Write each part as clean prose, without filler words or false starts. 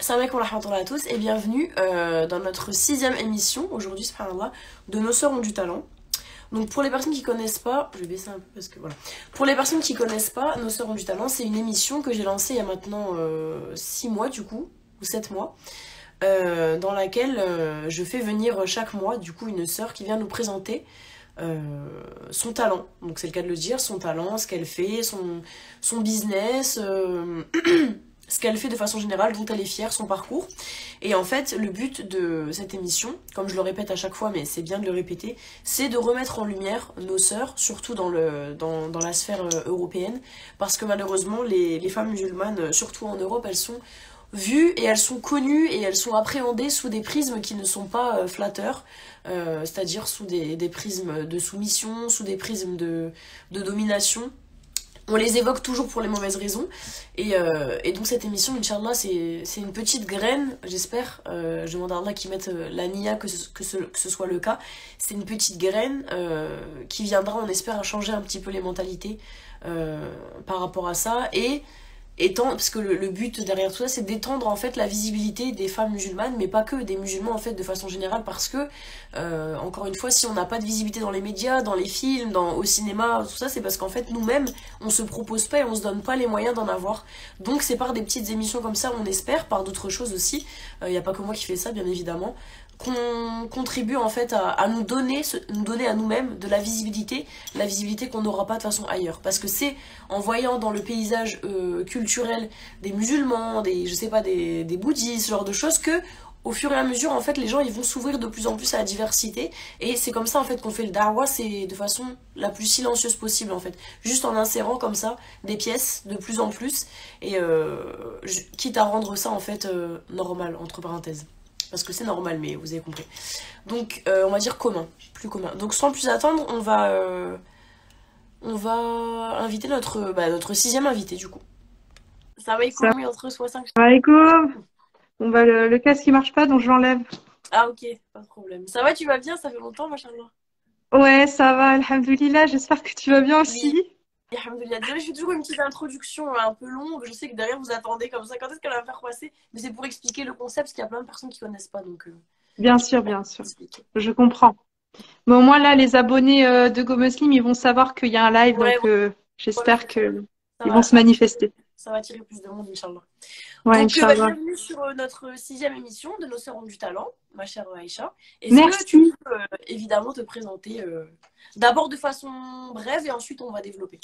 Salam alaikum wa rahmatullahi à tous et bienvenue dans notre sixième émission aujourd'hui, subhanallah, de Nos Sœurs ont du talent. Donc pour les personnes qui connaissent pas, je vais baisser un peu parce que voilà. Pour les personnes qui connaissent pas, Nos Sœurs ont du talent, c'est une émission que j'ai lancée il y a maintenant 6 mois du coup, ou 7 mois, dans laquelle je fais venir chaque mois du coup une sœur qui vient nous présenter son talent. Donc c'est le cas de le dire, son talent, ce qu'elle fait, son business. Ce qu'elle fait de façon générale, dont elle est fière, son parcours. Et en fait, le but de cette émission, comme je le répète à chaque fois, mais c'est bien de le répéter, c'est de remettre en lumière nos sœurs, surtout dans la sphère européenne, parce que malheureusement, les femmes musulmanes, surtout en Europe, elles sont vues et elles sont connues et elles sont appréhendées sous des prismes qui ne sont pas flatteurs, c'est-à-dire sous des prismes de soumission, sous des prismes de domination. On les évoque toujours pour les mauvaises raisons. Et donc cette émission, Inch'Allah, c'est une petite graine, j'espère. Je demande à Allah qu'ils mette la niya, que ce soit le cas. C'est une petite graine qui viendra, on espère, à changer un petit peu les mentalités par rapport à ça. Et parce que le but derrière tout ça, c'est d'étendre en fait la visibilité des femmes musulmanes, mais pas que, des musulmans en fait de façon générale, parce que encore une fois, si on n'a pas de visibilité dans les médias, dans les films, au cinéma, tout ça, c'est parce qu'en fait nous-mêmes on se propose pas et on se donne pas les moyens d'en avoir. Donc c'est par des petites émissions comme ça, on espère, par d'autres choses aussi, y a pas que moi qui fais ça bien évidemment, qu'on contribue en fait à nous donner à nous-mêmes de la visibilité qu'on n'aura pas de façon ailleurs, parce que c'est en voyant dans le paysage culturel des musulmans, je sais pas, des bouddhistes, ce genre de choses, que au fur et à mesure en fait les gens ils vont s'ouvrir de plus en plus à la diversité. Et c'est comme ça en fait qu'on fait le da'wah, c'est de façon la plus silencieuse possible en fait, juste en insérant comme ça des pièces de plus en plus, et quitte à rendre ça en fait normal entre parenthèses, parce que c'est normal, mais vous avez compris. Donc on va dire commun, plus commun. Donc sans plus attendre, on va inviter notre sixième invité du coup. Ça va, Salam économie entre 65. alaikum. Bon bah le casque il marche pas donc je l'enlève. Ah ok, pas de problème. Ça va, tu vas bien? Ça fait longtemps, machallah. Ouais, ça va, alhamdoulilah, j'espère que tu vas bien Oui, aussi. alhamdoulilah. Désolée, je fais toujours une petite introduction un peu longue. Je sais que derrière vous attendez comme ça. Quand est-ce qu'elle va me faire passer? Mais c'est pour expliquer le concept, parce qu'il y a plein de personnes qui connaissent pas, donc Bien je sûr, préfère bien sûr. expliquer. Je comprends. Mais au moins là, les abonnés de Go Muslim, ils vont savoir qu'il y a un live, Ouais, donc ouais, ouais, je j'espère préfère. que Ça ils vont va, se manifester. ça va attirer plus de monde, Inch'Allah. Ouais, Donc, Inch'Allah. bienvenue sur notre sixième émission de Nos Sœurs ont du talent, ma chère Aïcha. Est-ce que tu Merci. peux évidemment te présenter d'abord de façon brève et ensuite on va développer,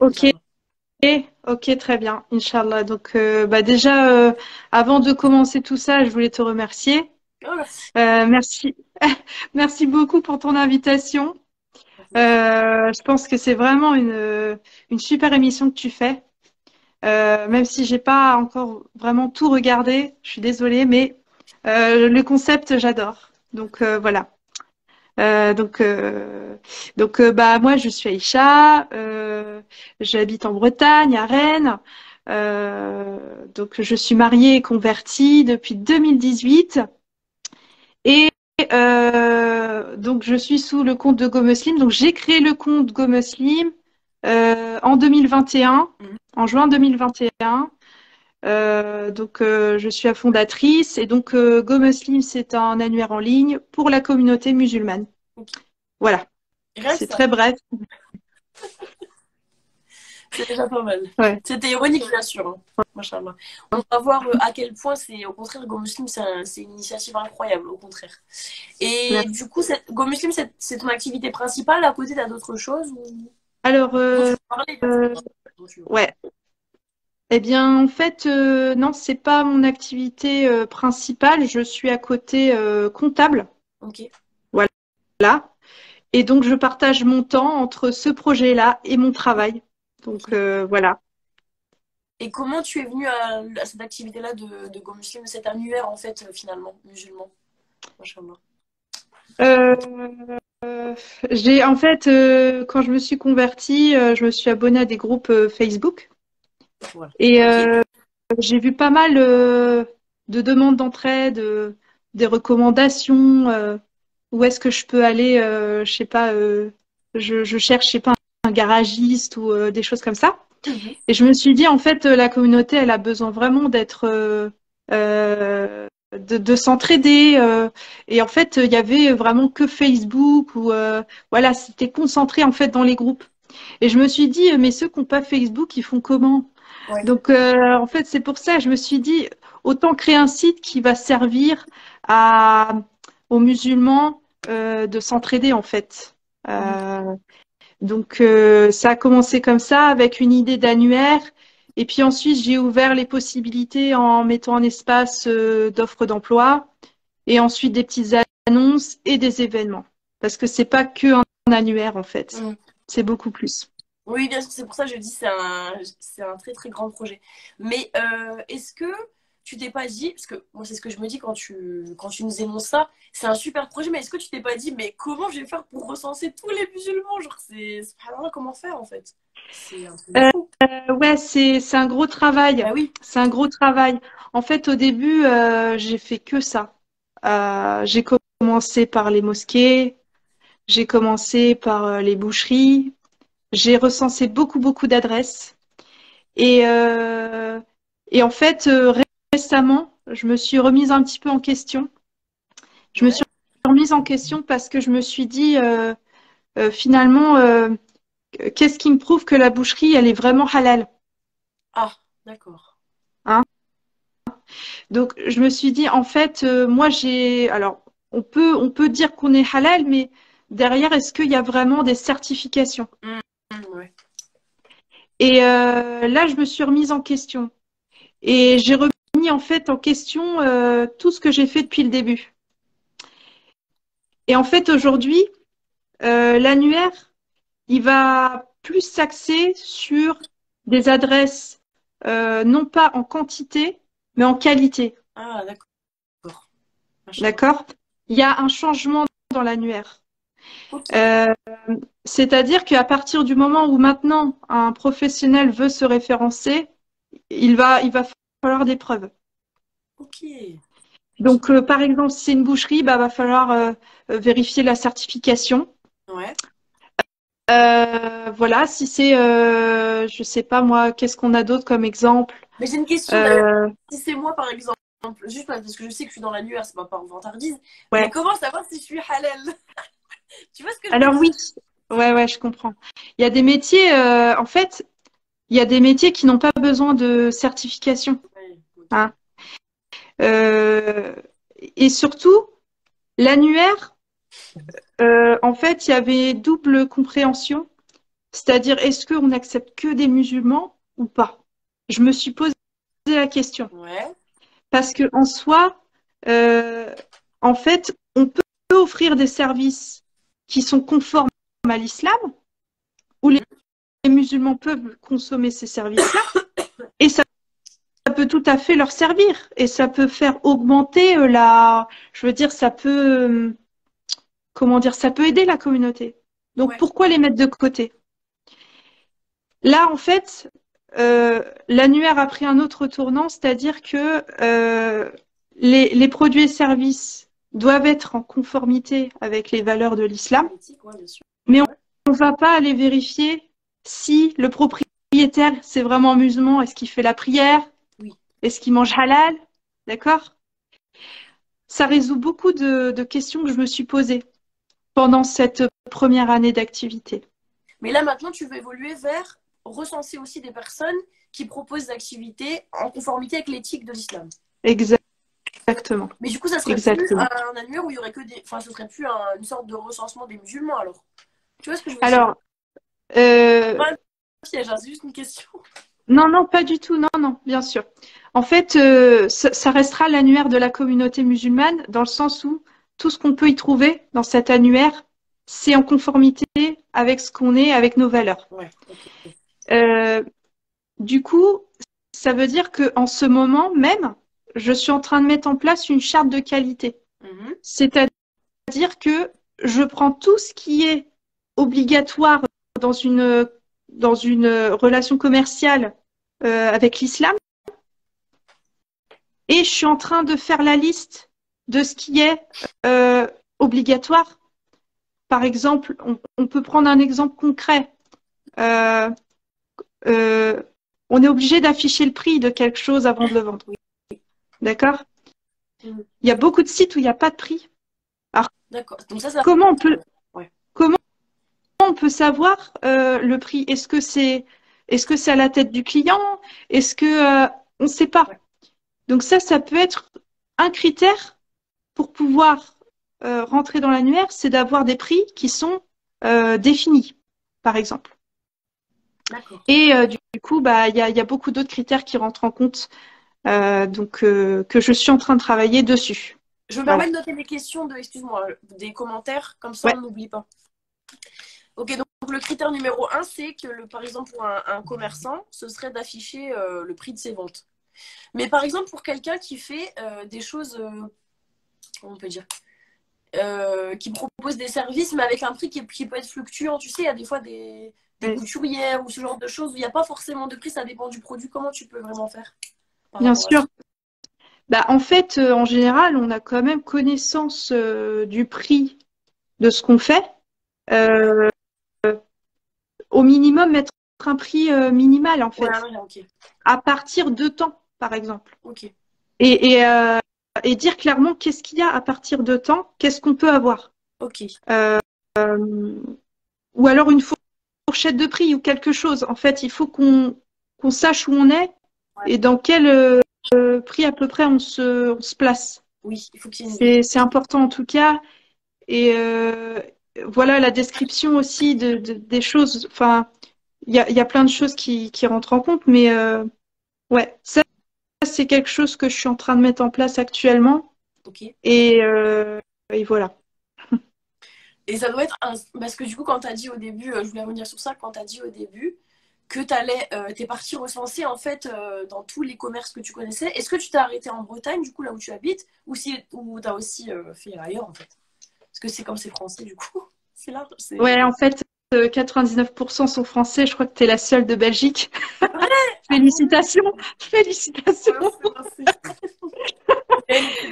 Ok, Inch'Allah. ok, très bien, Inch'Allah. Donc bah déjà, avant de commencer tout ça, je voulais te remercier. Oh, merci. Merci, merci beaucoup pour ton invitation. Je pense que c'est vraiment une super émission que tu fais. Même si j'ai pas encore vraiment tout regardé, je suis désolée, mais le concept, j'adore. Donc voilà. Euh, donc euh, bah moi je suis Aïcha, j'habite en Bretagne, à Rennes. Donc je suis mariée et convertie depuis 2018 et donc je suis sous le compte de GoMuslim. Donc j'ai créé le compte GoMuslim en 2021, Mhm. en juin 2021. Je suis la fondatrice et donc Go Muslim, c'est un annuaire en ligne pour la communauté musulmane. Ok. Voilà, Rien que c'est ça, très bref. c'est déjà pas mal. Ouais, C'était ironique, bien sûr, hein. Machallah. On va voir à quel point c'est, au contraire, Go Muslim, c'est une initiative incroyable, au contraire. Et merci. du coup, Go Muslim, c'est ton activité principale. À côté, t'as d'autres choses Alors, dont tu veux parler, bien sûr. Dont tu veux parler. ouais. Eh bien, en fait, non, c'est pas mon activité principale. Je suis à côté comptable. Ok. Voilà. Et donc, je partage mon temps entre ce projet-là et mon travail. Donc, Ok. voilà. Et comment tu es venu à cette activité-là de Go Muslim, de cet annuaire, en fait, finalement, musulman? Machallah. Euh, j'ai en fait, quand je me suis convertie, je me suis abonnée à des groupes Facebook Voilà. et Ok. j'ai vu pas mal de demandes d'entraide, des recommandations. Où est-ce que je peux aller, je sais pas, je cherche, je sais pas, un garagiste ou des choses comme ça. Mhm. Et je me suis dit, en fait, la communauté, elle a besoin vraiment d'être de s'entraider. Et en fait, il y avait vraiment que Facebook ou voilà, c'était concentré en fait dans les groupes. Et je me suis dit, mais ceux qui n'ont pas Facebook, ils font comment? Ouais. Donc, en fait, c'est pour ça, je me suis dit, autant créer un site qui va servir aux musulmans de s'entraider, en fait. Mhm. Donc, ça a commencé comme ça, avec une idée d'annuaire. Et puis ensuite, j'ai ouvert les possibilités en mettant en espace d'offres d'emploi et ensuite des petites annonces et des événements. Parce que c'est pas que un annuaire, en fait. Mhm. C'est beaucoup plus. Oui, bien sûr, c'est pour ça que je dis c'est un très très grand projet. Mais est-ce que tu t'es pas dit, parce que moi c'est ce que je me dis quand tu nous énonces ça, c'est un super projet, mais est-ce que tu t'es pas dit, mais comment je vais faire pour recenser tous les musulmans? Genre, subhanallah, comment faire en fait? C'est un truc de fou. Ouais, c'est un gros travail. Bah oui. C'est un gros travail. En fait, au début, j'ai fait que ça. J'ai commencé par les mosquées, j'ai commencé par les boucheries, j'ai recensé beaucoup d'adresses. Et, euh, et en fait, récemment, je me suis remise un petit peu en question. Je me Ouais. suis remise en question parce que je me suis dit, finalement, qu'est-ce qui me prouve que la boucherie, elle est vraiment halal, Ah, d'accord. hein? Donc, je me suis dit, en fait, moi, alors, on peut dire qu'on est halal, mais derrière, est-ce qu'il y a vraiment des certifications? Ouais. Et là, je me suis remise en question. Et j'ai remis, en fait, en question tout ce que j'ai fait depuis le début. Et en fait, aujourd'hui, l'annuaire, il va plus s'axer sur des adresses, non pas en quantité, mais en qualité. Ah, d'accord. Machallah. D'accord? Il y a un changement dans l'annuaire. Ok. Euh, C'est-à-dire qu'à partir du moment où maintenant un professionnel veut se référencer, il va falloir des preuves. Ok. Donc, par exemple, si c'est une boucherie, bah, va falloir vérifier la certification. Ouais. Voilà, si c'est, je sais pas moi, qu'est-ce qu'on a d'autre comme exemple? Mais j'ai une question d'ailleurs. Euh, Si c'est moi, par exemple, juste parce que je sais que je suis dans l'annuaire, c'est pas par vantardise, mais ouais. comment savoir si je suis halal? Tu vois ce que je veux Alors dire? oui, ouais, je comprends. Il y a des métiers, en fait, il y a des métiers qui n'ont pas besoin de certification, Ouais, ok. hein. Euh, et surtout, l'annuaire, en fait, il y avait double compréhension, c'est-à-dire est-ce qu'on accepte que des musulmans ou pas? Je me suis posé la question Ouais. parce que en soi, euh, en fait, on peut offrir des services qui sont conformes à l'islam, où Mhm. les musulmans peuvent consommer ces services-là, et ça peut tout à fait leur servir, et ça peut faire augmenter je veux dire, ça peut, comment dire, ça peut aider la communauté. Donc Ouais. pourquoi les mettre de côté? Là, en fait, l'annuaire a pris un autre tournant, c'est-à-dire que les produits et services doivent être en conformité avec les valeurs de l'islam, Éthique, ouais, bien sûr. mais Ouais. on ne va pas aller vérifier si le propriétaire, c'est vraiment musulman, est-ce qu'il fait la prière, Oui. est-ce qu'il mange halal, d'accord? Ça résout beaucoup de questions que je me suis posées pendant cette première année d'activité. Mais là, maintenant, tu veux évoluer vers recenser aussi des personnes qui proposent des activités en conformité avec l'éthique de l'islam. Exactement, Mais du coup, ça serait plus exactement. un annuaire où il y aurait que des. Enfin, ce serait plus une sorte de recensement des musulmans alors. Tu vois ce que je veux dire? Alors, euh, Pas un piège, hein, c'est juste une question. non, pas du tout, non, bien sûr. En fait, ça restera l'annuaire de la communauté musulmane dans le sens où tout ce qu'on peut y trouver dans cet annuaire, c'est en conformité avec ce qu'on est, avec nos valeurs. Ouais, ok. Euh, du coup, ça veut dire qu'en ce moment même, je suis en train de mettre en place une charte de qualité. Mhm. C'est-à-dire que je prends tout ce qui est obligatoire dans dans une relation commerciale avec l'islam et je suis en train de faire la liste de ce qui est euh, obligatoire. Par exemple, on peut prendre un exemple concret. Euh, euh, on est obligé d'afficher le prix de quelque chose avant de le vendre. D'accord? Mhm. Il y a beaucoup de sites où il n'y a pas de prix. Alors, D'accord. Donc ça comment on peut, ouais. comment on peut savoir le prix? Est-ce que c'est à la tête du client? Est-ce que on ne sait pas? Ouais. Donc ça peut être un critère pour pouvoir rentrer dans l'annuaire, c'est d'avoir des prix qui sont définis, par exemple. D'accord. Et du coup, bah, il y a beaucoup d'autres critères qui rentrent en compte, que je suis en train de travailler dessus. Je me permets Voilà. de noter les questions excuse-moi, des commentaires, comme ça Ouais, on n'oublie pas. Ok, donc le critère numéro un, c'est que par exemple pour un commerçant, ce serait d'afficher le prix de ses ventes. Mais par exemple pour quelqu'un qui fait des choses, comment on peut dire, qui propose des services, mais avec un prix qui peut être fluctuant. Tu sais, il y a des fois des ouais, couturières ou ce genre de choses où il n'y a pas forcément de prix, ça dépend du produit. Comment tu peux vraiment faire par bien rapport à ça? sûr. Bah, en fait, en général, on a quand même connaissance du prix de ce qu'on fait. Ouais. Euh, Au minimum, mettre un prix minimal, en Ouais, fait, ouais, ok. à partir de temps, par exemple. Ok. Et, et, euh, et dire clairement qu'est-ce qu'il y a à partir de temps, qu'est-ce qu'on peut avoir. Ok. Euh, ou alors une fourchette de prix ou quelque chose. En fait, il faut qu'on sache où on est Ouais. et dans quel prix à peu près on se place. Oui, il faut qu'il y ait une grille. C'est important en tout cas. Et voilà la description aussi des choses. Enfin, il y a plein de choses qui rentrent en compte, mais ouais, ça c'est quelque chose que je suis en train de mettre en place actuellement. Ok. Et voilà. Et ça doit être un... Parce que du coup, quand tu as dit au début, je voulais revenir sur ça, quand tu as dit au début que t'es parti recenser en fait dans tous les commerces que tu connaissais, est-ce que tu t'es arrêté en Bretagne, du coup, là où tu habites, ou t'as aussi fait ailleurs en fait? Parce que c'est comme c'est français, du coup. C'est là, Ouais, c'est... en fait, 99% sont français. Je crois que tu es la seule de Belgique. C'est vrai. Ah ouais, Félicitations, félicitations. merci, merci.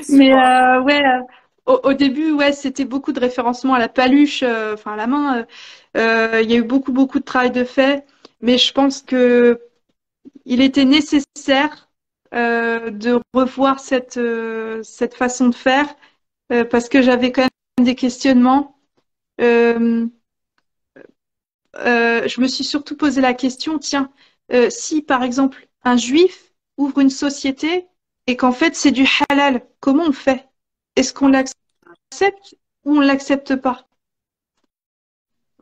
Mais Excuse-moi. ouais, au début, ouais, c'était beaucoup de référencement à la paluche, enfin à la main. Il y a eu beaucoup, beaucoup de travail de fait, mais je pense que il était nécessaire de revoir cette façon de faire parce que j'avais quand même des questionnements. Euh, je me suis surtout posé la question, tiens, si par exemple un juif ouvre une société et qu'en fait c'est du halal, comment on fait? Est-ce qu'on Ah, l'accepte ou on l'accepte pas?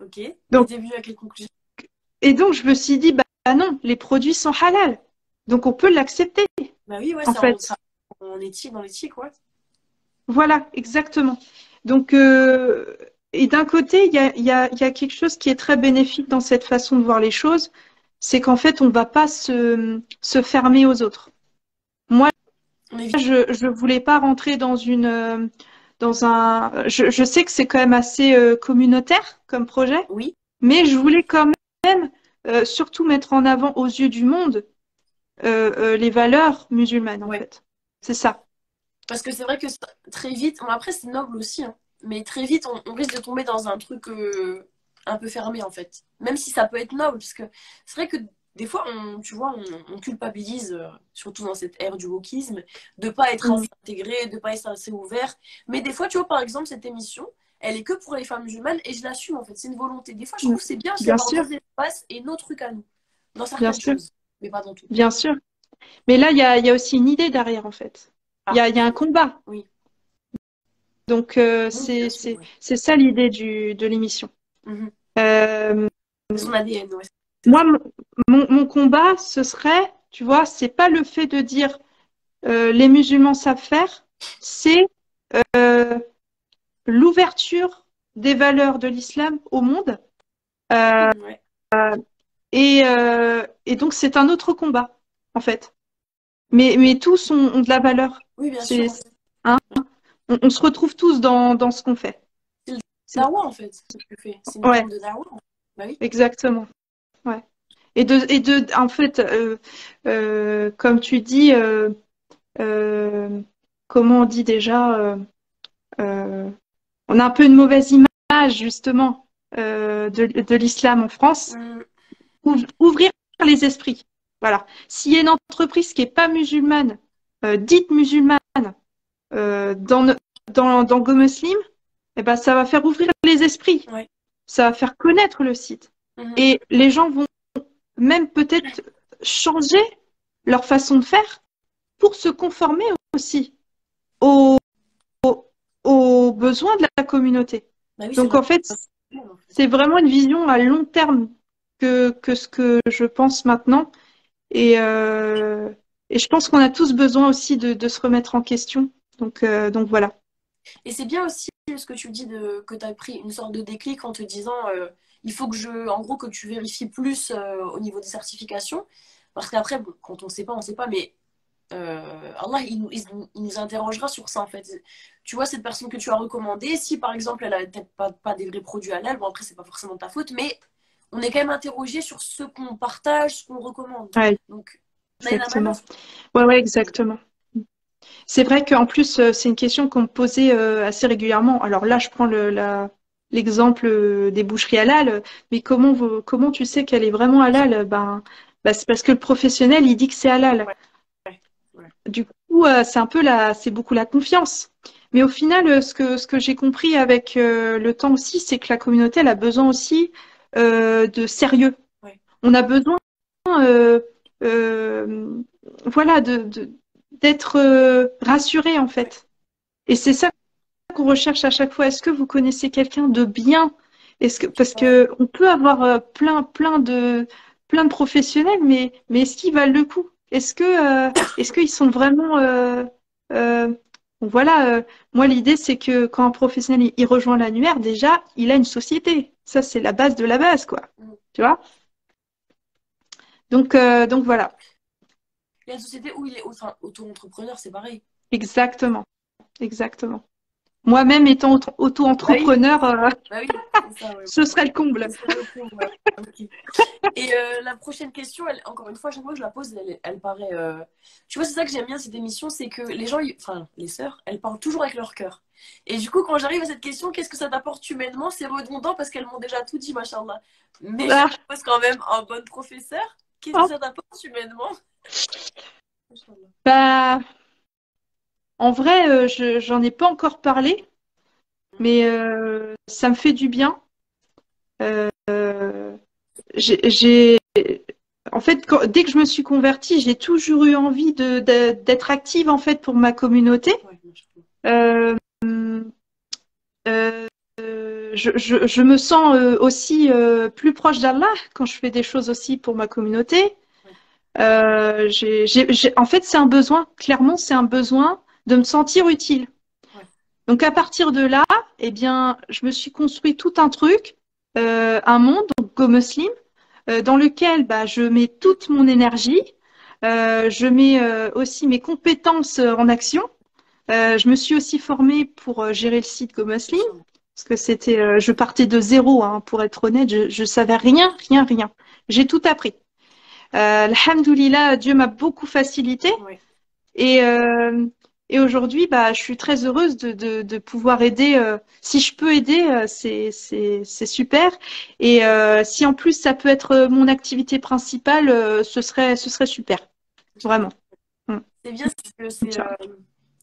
ok. Et Donc, t'es venu à quelle conclusion? et donc je me suis dit, bah non, les produits sont halal, donc on peut l'accepter Bah oui, ouais, en ça fait. en éthique, dans l'éthique, ouais. Voilà, exactement. Donc, et d'un côté, il y a quelque chose qui est très bénéfique dans cette façon de voir les choses, c'est qu'en fait, on ne va pas se fermer aux autres. Moi, On évite. je voulais pas rentrer dans un. Je sais que c'est quand même assez communautaire comme projet, Oui, mais je voulais quand même surtout mettre en avant aux yeux du monde les valeurs musulmanes, en ouais. fait. C'est ça. Parce que c'est vrai que très vite, bon, après c'est noble aussi, hein, mais très vite on risque de tomber dans un truc un peu fermé en fait. Même si ça peut être noble, parce que c'est vrai que des fois, tu vois, on culpabilise, surtout dans cette ère du wokisme, de pas être Mm. assez intégré, de pas être assez ouvert. Mais des fois, tu vois, par exemple, cette émission, elle est que pour les femmes musulmanes et je l'assume en fait, c'est une volonté. Des fois, je Mm. trouve que c'est bien aussi Bien d'avoir sûr, nos espaces et nos trucs à nous, dans bien certaines sûr, choses, mais pas dans toutes. bien sûr. Mais là, il y a aussi une idée derrière, en fait. Il y Ah, a, il y a un combat. oui, Donc, oui, bien sûr, oui. c'est ça l'idée de l'émission. Mhm. Euh, C'est son ADN, ouais. C'est Moi, ça. mon combat, ce serait, tu vois, c'est pas le fait de dire les musulmans savent faire, c'est euh, l'ouverture des valeurs de l'islam au monde. Euh, Ouais. et donc, c'est un autre combat, en fait. Mais tous ont de la valeur. Oui, bien sûr. C'est, hein, on se retrouve tous dans ce qu'on fait. C'est le C'est, dawa, en fait, ce que tu fais. C'est une ouais, forme de dawa. Bah oui. exactement. Ouais. En fait, comme tu dis, euh, comment on dit déjà, euh, on a un peu une mauvaise image justement de l'islam en France. Mm, Ouvrir les esprits. Voilà. S'il y a une entreprise qui n'est pas musulmane dites musulmanes dans, dans Go Muslim, eh ben, ça va faire ouvrir les esprits. Ouais. Ça va faire connaître le site. Mhm. Et les gens vont même peut-être changer leur façon de faire pour se conformer aussi aux, aux besoins de la communauté. Bah oui, c'est Donc vrai. en fait, c'est vraiment une vision à long terme que ce que je pense maintenant. Et, euh, et je pense qu'on a tous besoin aussi de se remettre en question. Donc voilà. Et c'est bien aussi ce que tu dis que tu as pris une sorte de déclic en te disant il faut que en gros, que tu vérifies plus au niveau des certifications. Parce qu'après, bon, quand on ne sait pas, on ne sait pas, mais Allah, il nous interrogera sur ça en fait. Tu vois, cette personne que tu as recommandée, si par exemple elle a peut-être pas des vrais produits halal, bon après, c'est pas forcément de ta faute, mais on est quand même interrogé sur ce qu'on partage, ce qu'on recommande. Ouais, Donc, on a une exactement. amanence. Ouais, exactement. C'est vrai qu'en plus, c'est une question qu'on me posait assez régulièrement. Alors là, je prends l'exemple des boucheries halal, mais comment tu sais qu'elle est vraiment halal? C'est parce que le professionnel, il dit que c'est halal. Ouais, ouais, Du coup, c'est beaucoup la confiance. Mais au final, ce que j'ai compris avec le temps aussi, c'est que la communauté, elle a besoin aussi de sérieux. ouais. On a besoin, euh, euh, voilà, d'être rassuré en Ouais. fait. Et c'est ça qu'on recherche à chaque fois. Est-ce que vous connaissez quelqu'un de bien? Parce Ouais. que on peut avoir plein de professionnels, mais est-ce qu'ils valent le coup? Est-ce qu'ils sont vraiment euh, bon, voilà, moi l'idée c'est que quand un professionnel il rejoint l'annuaire, déjà il a une société. Ça c'est la base de la base, quoi. Mm. Tu vois? Donc voilà, Il y a une société où il est enfin, auto-entrepreneur, c'est pareil. exactement, exactement. Moi-même étant Bah oui, auto-entrepreneur, bah oui, c'est ça, ouais. ce serait le comble. Ce serait le coup, ouais. Ok. Et la prochaine question, encore une fois, à chaque fois que je la pose, elle paraît. Tu vois, c'est ça que j'aime bien cette émission, c'est que les gens, enfin, les sœurs, elles parlent toujours avec leur cœur. Et du coup, quand j'arrive à cette question, qu'est-ce que ça t'apporte humainement? C'est redondant parce qu'elles m'ont déjà tout dit, machallah. Mais je la Ah, pose quand même en bonne professeure. Qu'est-ce que oh, ça t'apporte humainement? Machallah. bah, en vrai, j'en ai pas encore parlé, mais ça me fait du bien. Euh, j'ai, en fait, dès que je me suis convertie, j'ai toujours eu envie d'être active en fait pour ma communauté. Ouais, machallah. Euh, euh, je me sens aussi plus proche d'Allah quand je fais des choses aussi pour ma communauté. Ouais, En fait, c'est un besoin. Clairement, c'est un besoin de me sentir utile. ouais. Donc à partir de là, eh bien, je me suis construit tout un truc, un monde, donc Go Muslim, dans lequel je mets toute mon énergie, je mets aussi mes compétences en action. Je me suis aussi formée pour gérer le site Go Muslim, Machallah. parce que je partais de zéro, hein, pour être honnête, je savais rien, rien, rien. J'ai tout appris. Alhamdoulilah, Dieu m'a beaucoup facilité. Ouais. Et, euh, et aujourd'hui, je suis très heureuse de pouvoir aider. Si je peux aider, c'est super. Et si en plus ça peut être mon activité principale, ce serait super. Vraiment. Mm. C'est bien parce que Inch'Allah.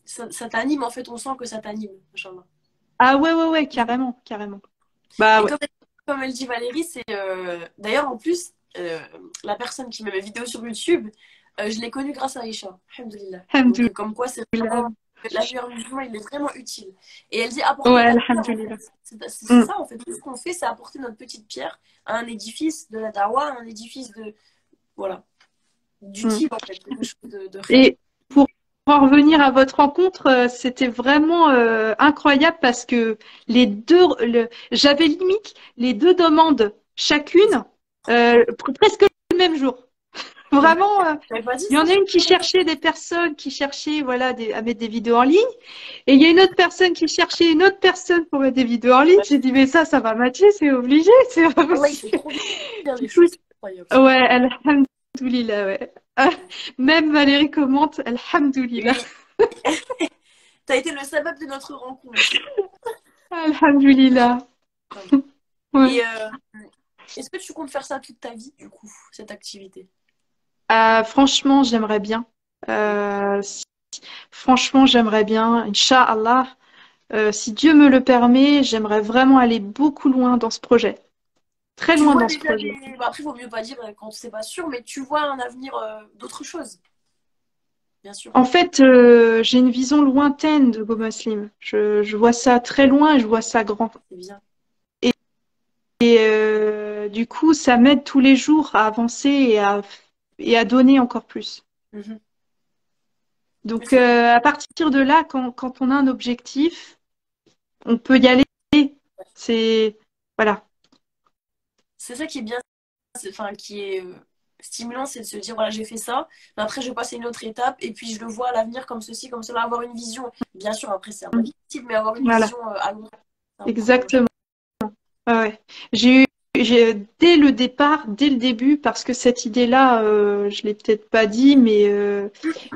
ça t'anime, en fait, on sent que ça t'anime, machallah. Ah ouais, ouais, ouais, carrément, carrément. Bah Et ouais. comme elle dit Valérie, c'est d'ailleurs en plus la personne qui met mes vidéos sur YouTube, je l'ai connue grâce à Aïcha, alhamdoulilah. Donc Alhamdoulilah. comme quoi c'est vraiment la lumière musulman, il est vraiment utile. Et elle dit apporter Ouais, ta pierre en fait. alhamdoulilah. C'est Mm, ça en fait. Tout ce qu'on fait, c'est apporter notre petite pierre à un édifice de la dawa, à un édifice de voilà mm. d'utile en fait, quelque chose de réel. Et pour en revenir à votre rencontre, c'était vraiment incroyable parce que j'avais limite les deux demandes chacune presque le même jour. C'est vrai, Vraiment, j'avais pas dit il y ça. en a une qui cherchait des personnes qui cherchaient voilà, à mettre des vidéos en ligne et il y a une autre personne qui cherchait une autre personne pour mettre des vidéos en ligne. J'ai dit, mais ça va matcher, c'est obligé, c'est pas Allah, il fait possible. trop bien les Du coup, choses, c'est incroyable. ouais, alhamdoulilah, ouais. Ah, même Valérie commente, alhamdoulilah. Oui, t'as été le sabab de notre rencontre. Alhamdulillah. Ouais. Et est-ce que tu comptes faire ça toute ta vie, du coup, cette activité? Franchement, j'aimerais bien. Franchement, j'aimerais bien, Inch'Allah, si Dieu me le permet, j'aimerais vraiment aller beaucoup loin dans ce projet. Très Tu loin vois dans ce déjà projet. des. Bah, après, il vaut mieux pas dire quand c'est pas sûr, mais tu vois un avenir d'autres choses, bien sûr. En fait, j'ai une vision lointaine de Go Muslim. Je vois ça très loin et je vois ça grand. C'est bien. Et du coup, ça m'aide tous les jours à avancer et à donner encore plus. Mhm. Mais Donc, c'est à partir de là, quand on a un objectif, on peut y aller. C'est, voilà, c'est ça qui est bien, enfin, qui est stimulant, c'est de se dire, voilà, j'ai fait ça, mais après, je passe à une autre étape, et puis je le vois à l'avenir comme ceci, comme cela, avoir une vision. Bien sûr, après, c'est imprévisible, mais avoir une voilà, vision à long terme, c'est important aussi. exactement. Ouais, ouais. Dès le départ, dès le début, parce que cette idée-là, je l'ai peut-être pas dit, mais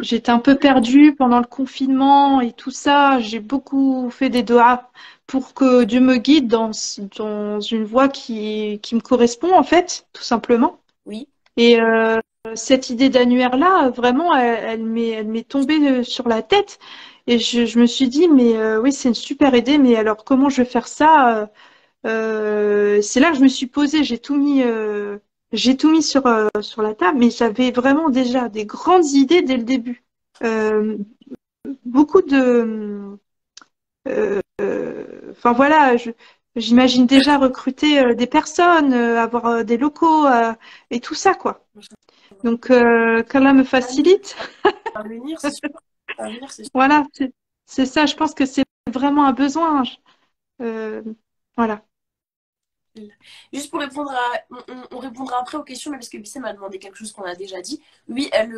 j'étais un peu perdue pendant le confinement et tout ça. J'ai beaucoup fait des doigts pour que Dieu me guide dans une voie qui me correspond, en fait, tout simplement. Oui, Et cette idée d'annuaire-là, vraiment, elle m'est tombée sur la tête. Et je me suis dit, mais oui, c'est une super idée, mais alors comment je vais faire ça? C'est là que je me suis posée, j'ai tout mis sur la table, mais j'avais vraiment déjà des grandes idées dès le début. Euh, beaucoup de, enfin voilà, j'imagine déjà recruter des personnes, avoir des locaux et tout ça quoi. Donc qu'Allah me facilite, parvenir, c'est sûr. Parvenir, c'est sûr. voilà, c'est ça. Je pense que c'est vraiment un besoin. Euh, voilà. Juste pour répondre à. On répondra après aux questions, mais parce que Bissem m'a demandé quelque chose qu'on a déjà dit. Oui, elle,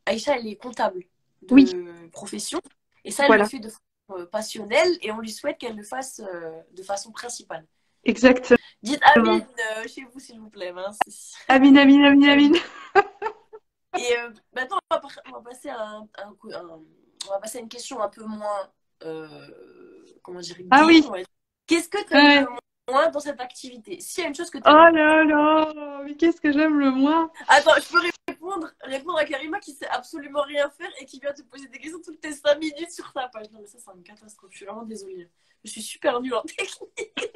Aïcha, elle est comptable Oui, de profession. Et ça, elle le voilà, fait de façon passionnelle. Et on lui souhaite qu'elle le fasse de façon principale. exactement. Dites Amine chez vous, s'il vous plaît. Mince. Amine, Amine, Amine, Amine. Amine. Et maintenant, on va passer à on va passer à une question un peu moins. Comment dire, Ah gay, oui. on va dire. Qu'est-ce que tu aimes Ouais. le moins dans cette activité? S'il y a une chose que tu Oh aimes le moins. là là, mais qu'est-ce que j'aime le moins. Attends, je peux répondre à Karima qui sait absolument rien faire et qui vient te poser des questions toutes tes 5 minutes sur ta page. Non, mais ça, c'est une catastrophe. Je suis vraiment désolée. Je suis super nulle en technique.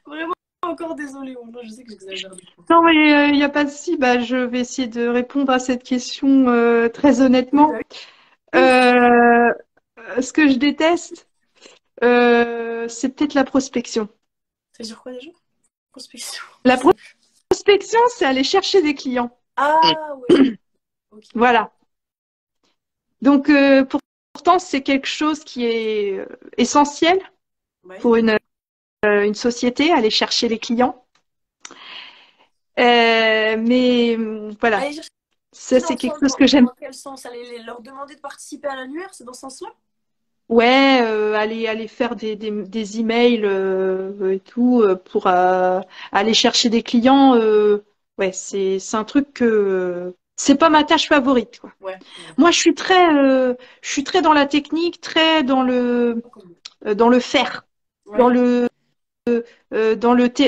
Vraiment encore désolée. Moi, je sais que j'exagère des fois. Non, mais il n'y a pas de si. Bah, je vais essayer de répondre à cette question très Oui, bah honnêtement. oui. Euh, Ce que je déteste, c'est peut-être la prospection. Ça veut dire quoi déjà? Prospection. Je La sais plus. prospection, c'est aller chercher des clients. Ah, ouais. Ok. Voilà. Donc, pourtant, c'est quelque chose qui est essentiel Oui. pour une société, aller chercher les clients. Mais voilà, Aller chercher ça, dans c'est le quelque sens, chose que j'aime. dans quel sens? Aller leur demander de participer à l'annuaire, c'est dans ce sens-là? Ouais, aller faire des emails et tout pour aller chercher des clients. Ouais, c'est un truc que c'est pas ma tâche favorite, quoi. Ouais, ouais. Moi, je suis très dans la technique, très dans le faire, dans Ouais. le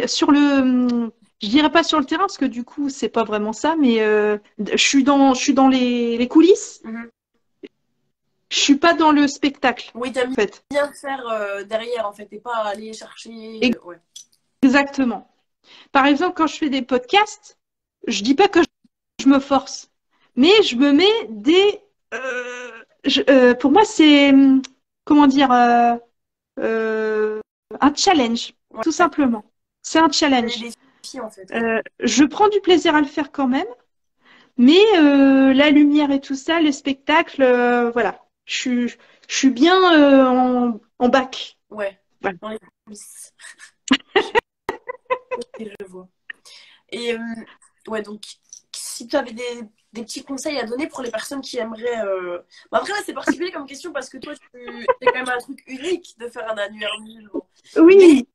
sur le je dirais pas sur le terrain parce que du coup c'est pas vraiment ça, mais je suis dans les coulisses. Mhm. Je suis pas dans le spectacle, Oui, t'as en mis fait. bien faire derrière, en fait, et pas aller chercher. Ouais. Exactement. Par exemple, quand je fais des podcasts, je dis pas que je me force, mais je me mets pour moi, c'est, comment dire, euh, un challenge, tout Ouais. simplement. C'est un Les challenge. défis, en fait, ouais. Je prends du plaisir à le faire quand même, mais la lumière et tout ça, le spectacle, voilà. Je suis bien en bac. Ouais. Voilà. Dans les coulisses. Ok, je vois. Et ouais, donc, si tu avais des petits conseils à donner pour les personnes qui aimeraient. Bon, après, là, c'est particulier comme question parce que toi, c'est quand même un truc unique de faire un annuaire musulman. Mais Oui,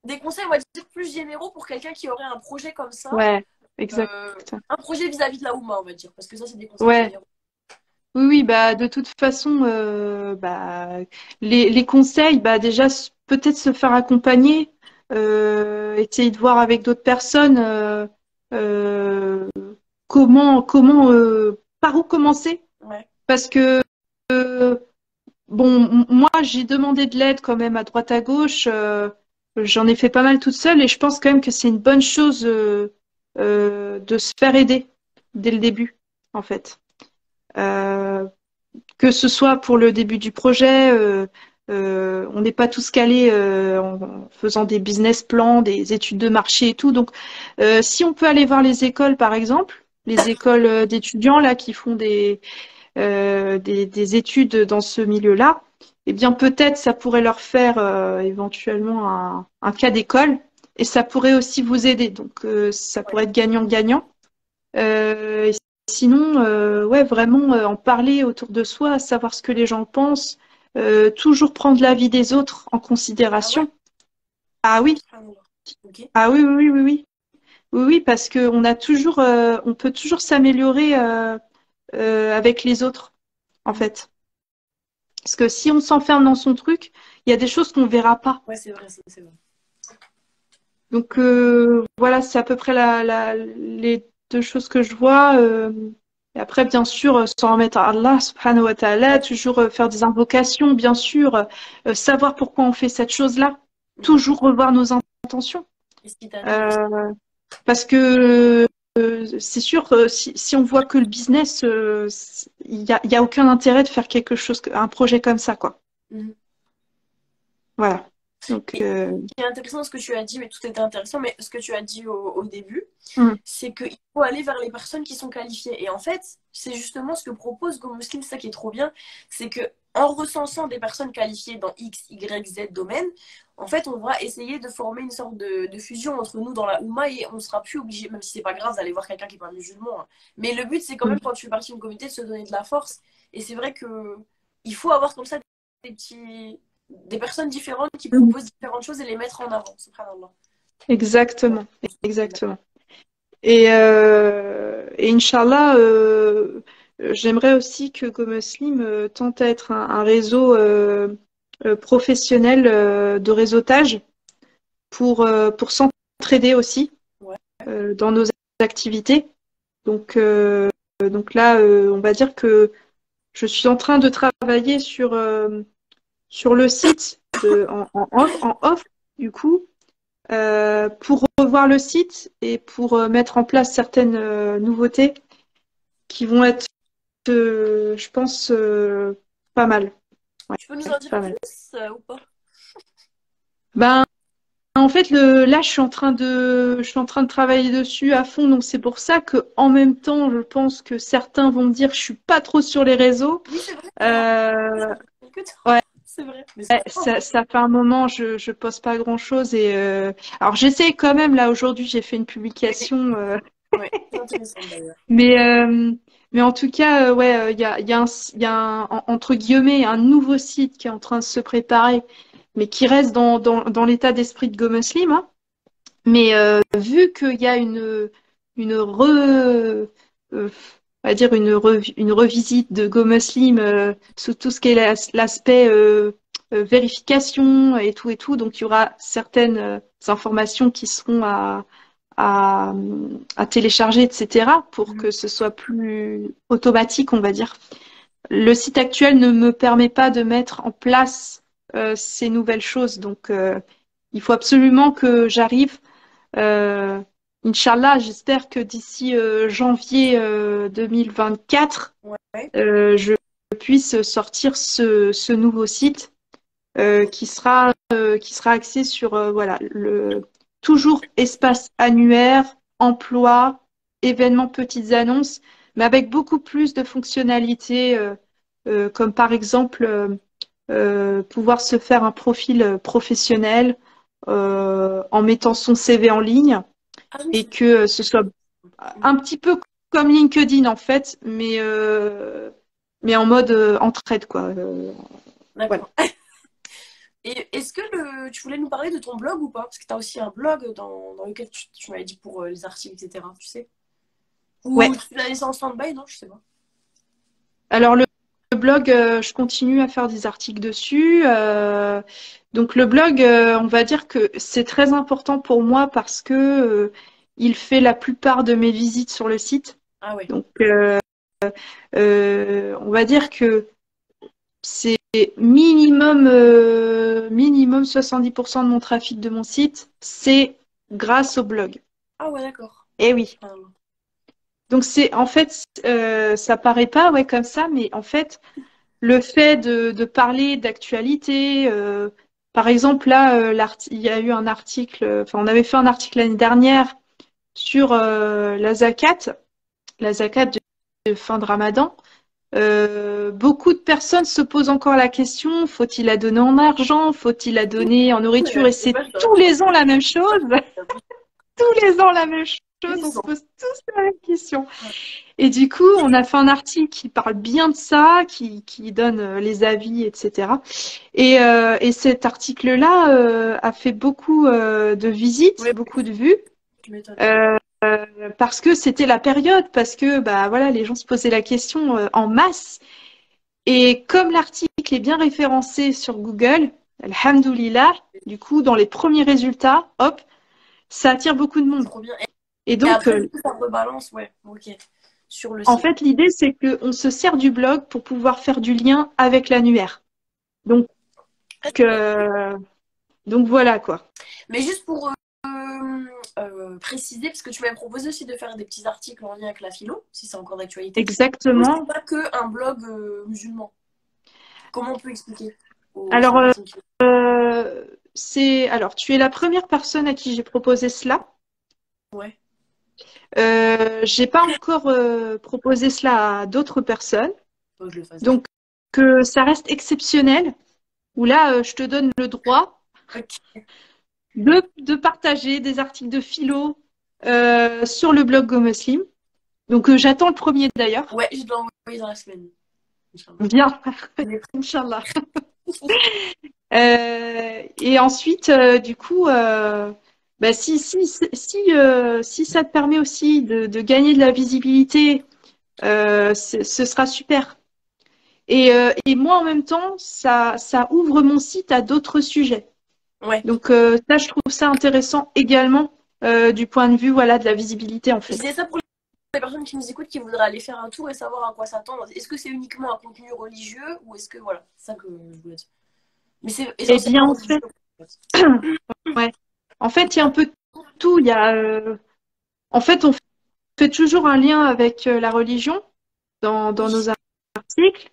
des conseils, on va dire, plus généraux pour quelqu'un qui aurait un projet comme ça, ouais, exact. euh, un projet vis-à-vis de la Oumma, on va dire, parce que ça, c'est des conseils Ouais. généraux. Oui, oui, bah de toute façon, les conseils, bah déjà peut-être se faire accompagner, essayer de voir avec d'autres personnes euh, par où commencer. Ouais. parce que bon, moi, j'ai demandé de l'aide quand même à droite à gauche. J'en ai fait pas mal toute seule et je pense quand même que c'est une bonne chose de se faire aider dès le début, en fait. Euh, que ce soit pour le début du projet, on n'est pas tous calés en faisant des business plans, des études de marché et tout. Donc, si on peut aller voir les écoles, par exemple, les écoles d'étudiants là qui font des études dans ce milieu-là, eh bien peut-être ça pourrait leur faire éventuellement un cas d'école et ça pourrait aussi vous aider. Donc ça Ouais. pourrait être gagnant-gagnant. Et sinon, ouais, vraiment en parler autour de soi, savoir ce que les gens pensent, toujours prendre l'avis des autres en Ah ouais? considération. Ah oui, Subhanallah. Ok. ah oui, oui, oui, oui, oui, oui, oui, parce que on peut toujours s'améliorer avec les autres, en Mhm. fait. Parce que si on s'enferme dans son truc, il y a des choses qu'on verra pas. Ouais, c'est vrai, c'est vrai. Donc voilà, c'est à peu près les deux choses que je vois. Et après, bien sûr, s'en remettre à Allah, subhanahu wa ta'ala, Ouais. toujours faire des invocations, bien sûr, savoir pourquoi on fait cette chose-là, Mhm. toujours revoir nos intentions. Et ce qui t'anime aussi. Euh, Parce que c'est sûr, si on voit que le business, il y a aucun intérêt de faire quelque chose, un projet comme ça, quoi. Mhm. Voilà. Donc, Et ce qui est intéressant, ce que tu as dit, mais tout était intéressant, mais ce que tu as dit au début, mm, c'est qu'il faut aller vers les personnes qui sont qualifiées. Et en fait, c'est justement ce que propose Go Muslim, ça qui est trop bien, c'est que en recensant des personnes qualifiées dans X, Y, Z domaine, en fait, on va essayer de former une sorte de fusion entre nous dans la Oumma et on sera plus obligé, même si c'est pas grave d'aller voir quelqu'un qui est pas musulman, hein. Mais le but, c'est quand mm. même, quand tu fais partie d'une communauté, de se donner de la force. Et c'est vrai que il faut avoir comme ça des personnes différentes qui Mm. proposent différentes choses et les mettre en avant, subhanallah. Exactement, exactement. Et Inch'Allah, j'aimerais aussi que GoMuslim tente à être un réseau professionnel de réseautage pour s'entraider aussi Ouais. dans nos activités. Donc, donc là, on va dire que je suis en train de travailler sur le site en off, du coup, pour revoir le site et pour mettre en place certaines nouveautés qui vont être, je pense, pas mal. Ouais, Tu peux nous en dire pas plus mal. ou pas? Ben, en fait, là, je suis en train de travailler dessus à fond, donc c'est pour ça que, en même temps, je pense que certains vont me dire que je suis pas trop sur les réseaux. Oui, c'est vrai, j'ai remarqué Euh, ça depuis quelques temps. ouais, C'est vrai, mais c'est ouais, pas grave, hein. ça fait un moment, je poste pas grand-chose et alors j'essaie quand même. Là, aujourd'hui, j'ai fait une Oui, publication. ouais, c'est intéressant d'ailleurs. Mais, mais en tout cas, ouais, il y a entre guillemets, un nouveau site qui est en train de se préparer, mais qui reste dans l'état d'esprit de Go Muslim, hein. Mais vu qu'il y a une on va dire une revisite de Go Muslim sous tout ce qui est l'aspect vérification et tout, donc il y aura certaines informations qui seront à, à télécharger, etc., pour Mhm. que ce soit plus automatique, on va dire. Le site actuel ne me permet pas de mettre en place ces nouvelles choses, donc il faut absolument que j'arrive. Euh, Inch'Allah, j'espère que d'ici janvier 2024, Ouais. je puisse sortir ce nouveau site qui sera axé sur voilà, toujours espace annuaire, emploi, événements, petites annonces, mais avec beaucoup plus de fonctionnalités, comme par exemple pouvoir se faire un profil professionnel en mettant son CV en ligne Ah oui, et c'est que ce soit Mhm. un petit peu comme LinkedIn en fait, mais en mode entraide, quoi. Voilà. D'accord. Et est-ce que tu voulais nous parler de ton blog ou pas? Parce que tu as aussi un blog dans lequel tu m'avais dit pour les articles, etc. Tu sais? Ou Ouais. tu l'as laissé en stand-by? Non, je sais pas. Alors le blog, je continue à faire des articles dessus. Donc le blog, on va dire que c'est très important pour moi parce que il fait la plupart de mes visites sur le site. Ah ouais. Donc on va dire que c'est minimum 70% de mon trafic de mon site, c'est grâce au blog. Ah ouais, d'accord. Eh oui. Ah, Donc c'est en fait, ça paraît pas ouais comme ça, mais en fait, le fait de parler d'actualité, par exemple là, il y a eu un article, enfin on avait fait un article l'année dernière sur la zakat de fin de Ramadan. Beaucoup de personnes se posent encore la question, faut-il la donner en argent, faut-il la donner en nourriture? Et c'est c'est pas ça. tous les ans la même chose. Tous les ans la même chose, on se Puissant. pose tous la même question. Et du coup, on a fait un article qui parle bien de ça, qui donne les avis, etc. Et cet article-là a fait beaucoup de visites, Oui, beaucoup de vues, tu m'étonnes. euh, parce que c'était la période, parce que bah voilà, les gens se posaient la question en masse. Et comme l'article est bien référencé sur Google, alhamdoulilah, du coup, dans les premiers résultats, hop, ça attire beaucoup de monde. Trop bien. Et Et donc, après, du coup, ça rebalance, ouais, ok, sur le en site. fait, l'idée, c'est qu'on se sert du blog pour pouvoir faire du lien avec l'annuaire. Donc, euh, donc voilà quoi. Mais juste pour préciser, parce que tu m'avais proposé aussi de faire des petits articles en lien avec la philo, si c'est encore d'actualité. Du coup, c'est Exactement. pas que un blog musulman. Comment on peut expliquer Alors, aux personnes qui... alors, tu es la première personne à qui j'ai proposé cela. Ouais, J'ai pas encore proposé cela à d'autres personnes. faut que je le fasse. Donc, ça reste exceptionnel. Où là, je te donne le droit Ok. de partager des articles de philo sur le blog Go Muslim. Donc, j'attends le premier d'ailleurs. Ouais, je dois envoyer dans la semaine. Inch'Allah. Bien, On est prêt. Inch'Allah. Et ensuite, du coup, bah, si ça te permet aussi de gagner de la visibilité, ce sera super. Et moi, en même temps, ça ouvre mon site à d'autres sujets. Ouais. Donc, ça, je trouve ça intéressant également du point de vue, voilà, de la visibilité, en Je fait. disais ça pour les personnes qui nous écoutent qui voudraient aller faire un tour et savoir à quoi s'attendre. Est-ce que c'est uniquement un contenu religieux ou est-ce que voilà, c'est ça que je voulais dire. Mais c'est Eh bien, essentiellement en religieux. fait, ouais. En fait, il y a un peu de tout. En fait, on fait toujours un lien avec la religion dans Oui. nos articles,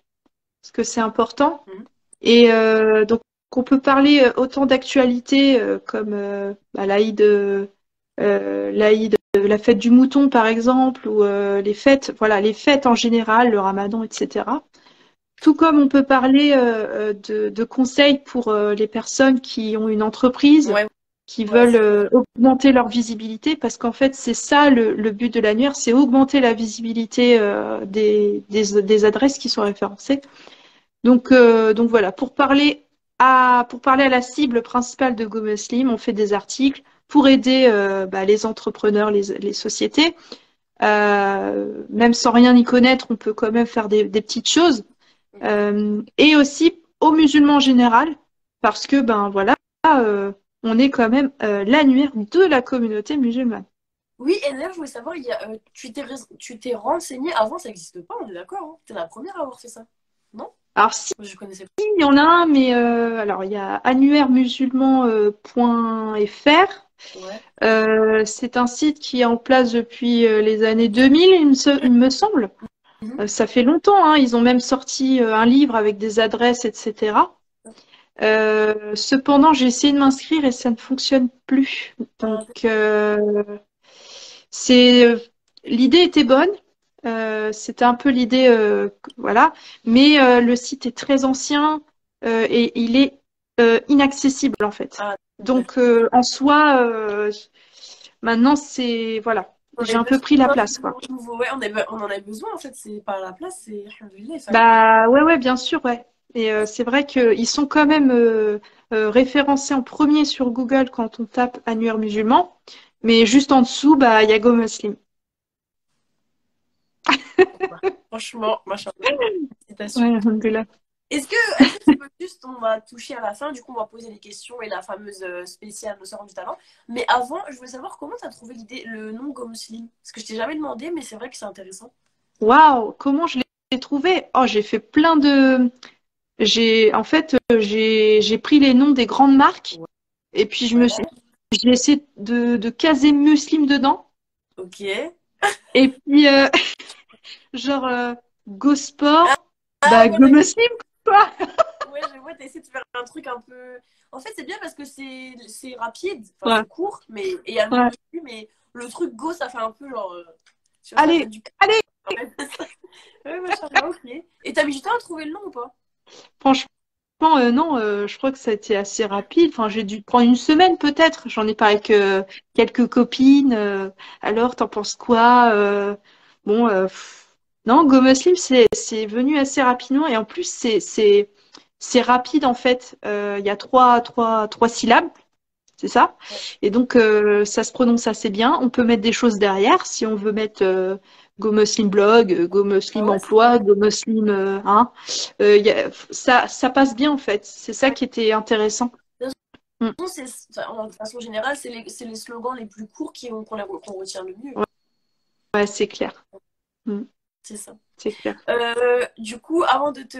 parce que c'est important. Mhm. Et donc, on peut parler autant d'actualité comme bah, la fête du mouton, par exemple, ou les fêtes, voilà, les fêtes en général, le ramadan, etc. Tout comme on peut parler de conseils pour les personnes qui ont une entreprise, Ouais, qui ouais, veulent augmenter leur visibilité, parce qu'en fait, c'est ça le but de l'annuaire, c'est augmenter la visibilité des adresses qui sont référencées. Donc voilà, pour parler à la cible principale de GoMuslim, on fait des articles pour aider bah, les entrepreneurs, les sociétés. Même sans rien y connaître, on peut quand même faire des petites choses. Et aussi aux musulmans en général, parce que ben voilà, on est quand même l'annuaire de la communauté musulmane. oui, et d'ailleurs, je voulais savoir, tu t'es renseigné avant, ça n'existe pas, on est d'accord, hein. T'es la première à avoir fait ça. Non? Alors si, Moi, je connaissais pas. il y en a un, mais alors il y a annuairemusulman.fr. Ouais. C'est un site qui est en place depuis les années 2000, il me semble. Mhm. Ça fait longtemps, hein. Ils ont même sorti un livre avec des adresses, etc. Cependant, j'ai essayé de m'inscrire et ça ne fonctionne plus. Donc, Ah, c'est l'idée était bonne. C'était un peu l'idée, voilà. Mais le site est très ancien et il est inaccessible en fait. ah, Donc, en soi, maintenant, c'est voilà. on J'ai avait un peu besoin pris la d'un place, truc quoi. nouveau. Ouais, on en a besoin en fait, c'est pas à la place, c'est alhamdoulilah, il fallait. Bah ouais, bien sûr, ouais. Et c'est vrai qu'ils sont quand même référencés en premier sur Google quand on tape annuaire musulman, mais juste en dessous, bah il y a Go Muslim. Franchement, machin. Félicitations. Ouais, alhamdoulilah. Est-ce que tu peux juste, on va toucher à la fin, du coup on va poser les questions et la fameuse spéciale Nos Sœurs du Talent. Mais avant, je voulais savoir comment tu as trouvé l'idée, le nom Go Muslim. Parce que je t'ai jamais demandé, mais c'est vrai que c'est intéressant. Waouh, comment je l'ai trouvé? Oh, j'ai fait plein de. J'ai pris les noms des grandes marques Ouais. et puis Ouais. j'ai essayé de caser Muslim dedans. Ok. Et puis, genre, Go Ah, Sport, ah bah, ouais, Go Muslim, quoi. ouais, je vois, t'as essayé de faire un truc un peu. En fait, c'est bien parce que c'est rapide, enfin Ouais, c'est court, mais et il y a le mot ouais. muscu, mais le truc go, ça fait un peu genre. Tu vois, ça Allez, donne du. allez. Ouais, machin, ok. Et t'as mis du temps à trouver le nom ou pas? Franchement, non, je crois que ça a été assez rapide. Enfin, j'ai dû prendre une semaine peut-être. J'en ai parlé avec quelques copines. Alors, t'en penses quoi? Bon, non, Go Muslim, c'est venu assez rapidement et en plus, c'est rapide en fait. Il y a trois syllabes, c'est ça? Ouais. Et donc, ça se prononce assez bien. On peut mettre des choses derrière si on veut mettre Go Muslim Blog, Go Ah Muslim ouais, c'est Emploi, bien. Go Muslim, hein. Ça passe bien en fait. C'est ça Ouais. qui était intéressant. De toute Mm. façon, de façon générale, c'est les slogans les plus courts qu'on retient le mieux. Ouais, ouais, c'est clair. Mm. C'est ça. C'est clair. Du coup, avant de te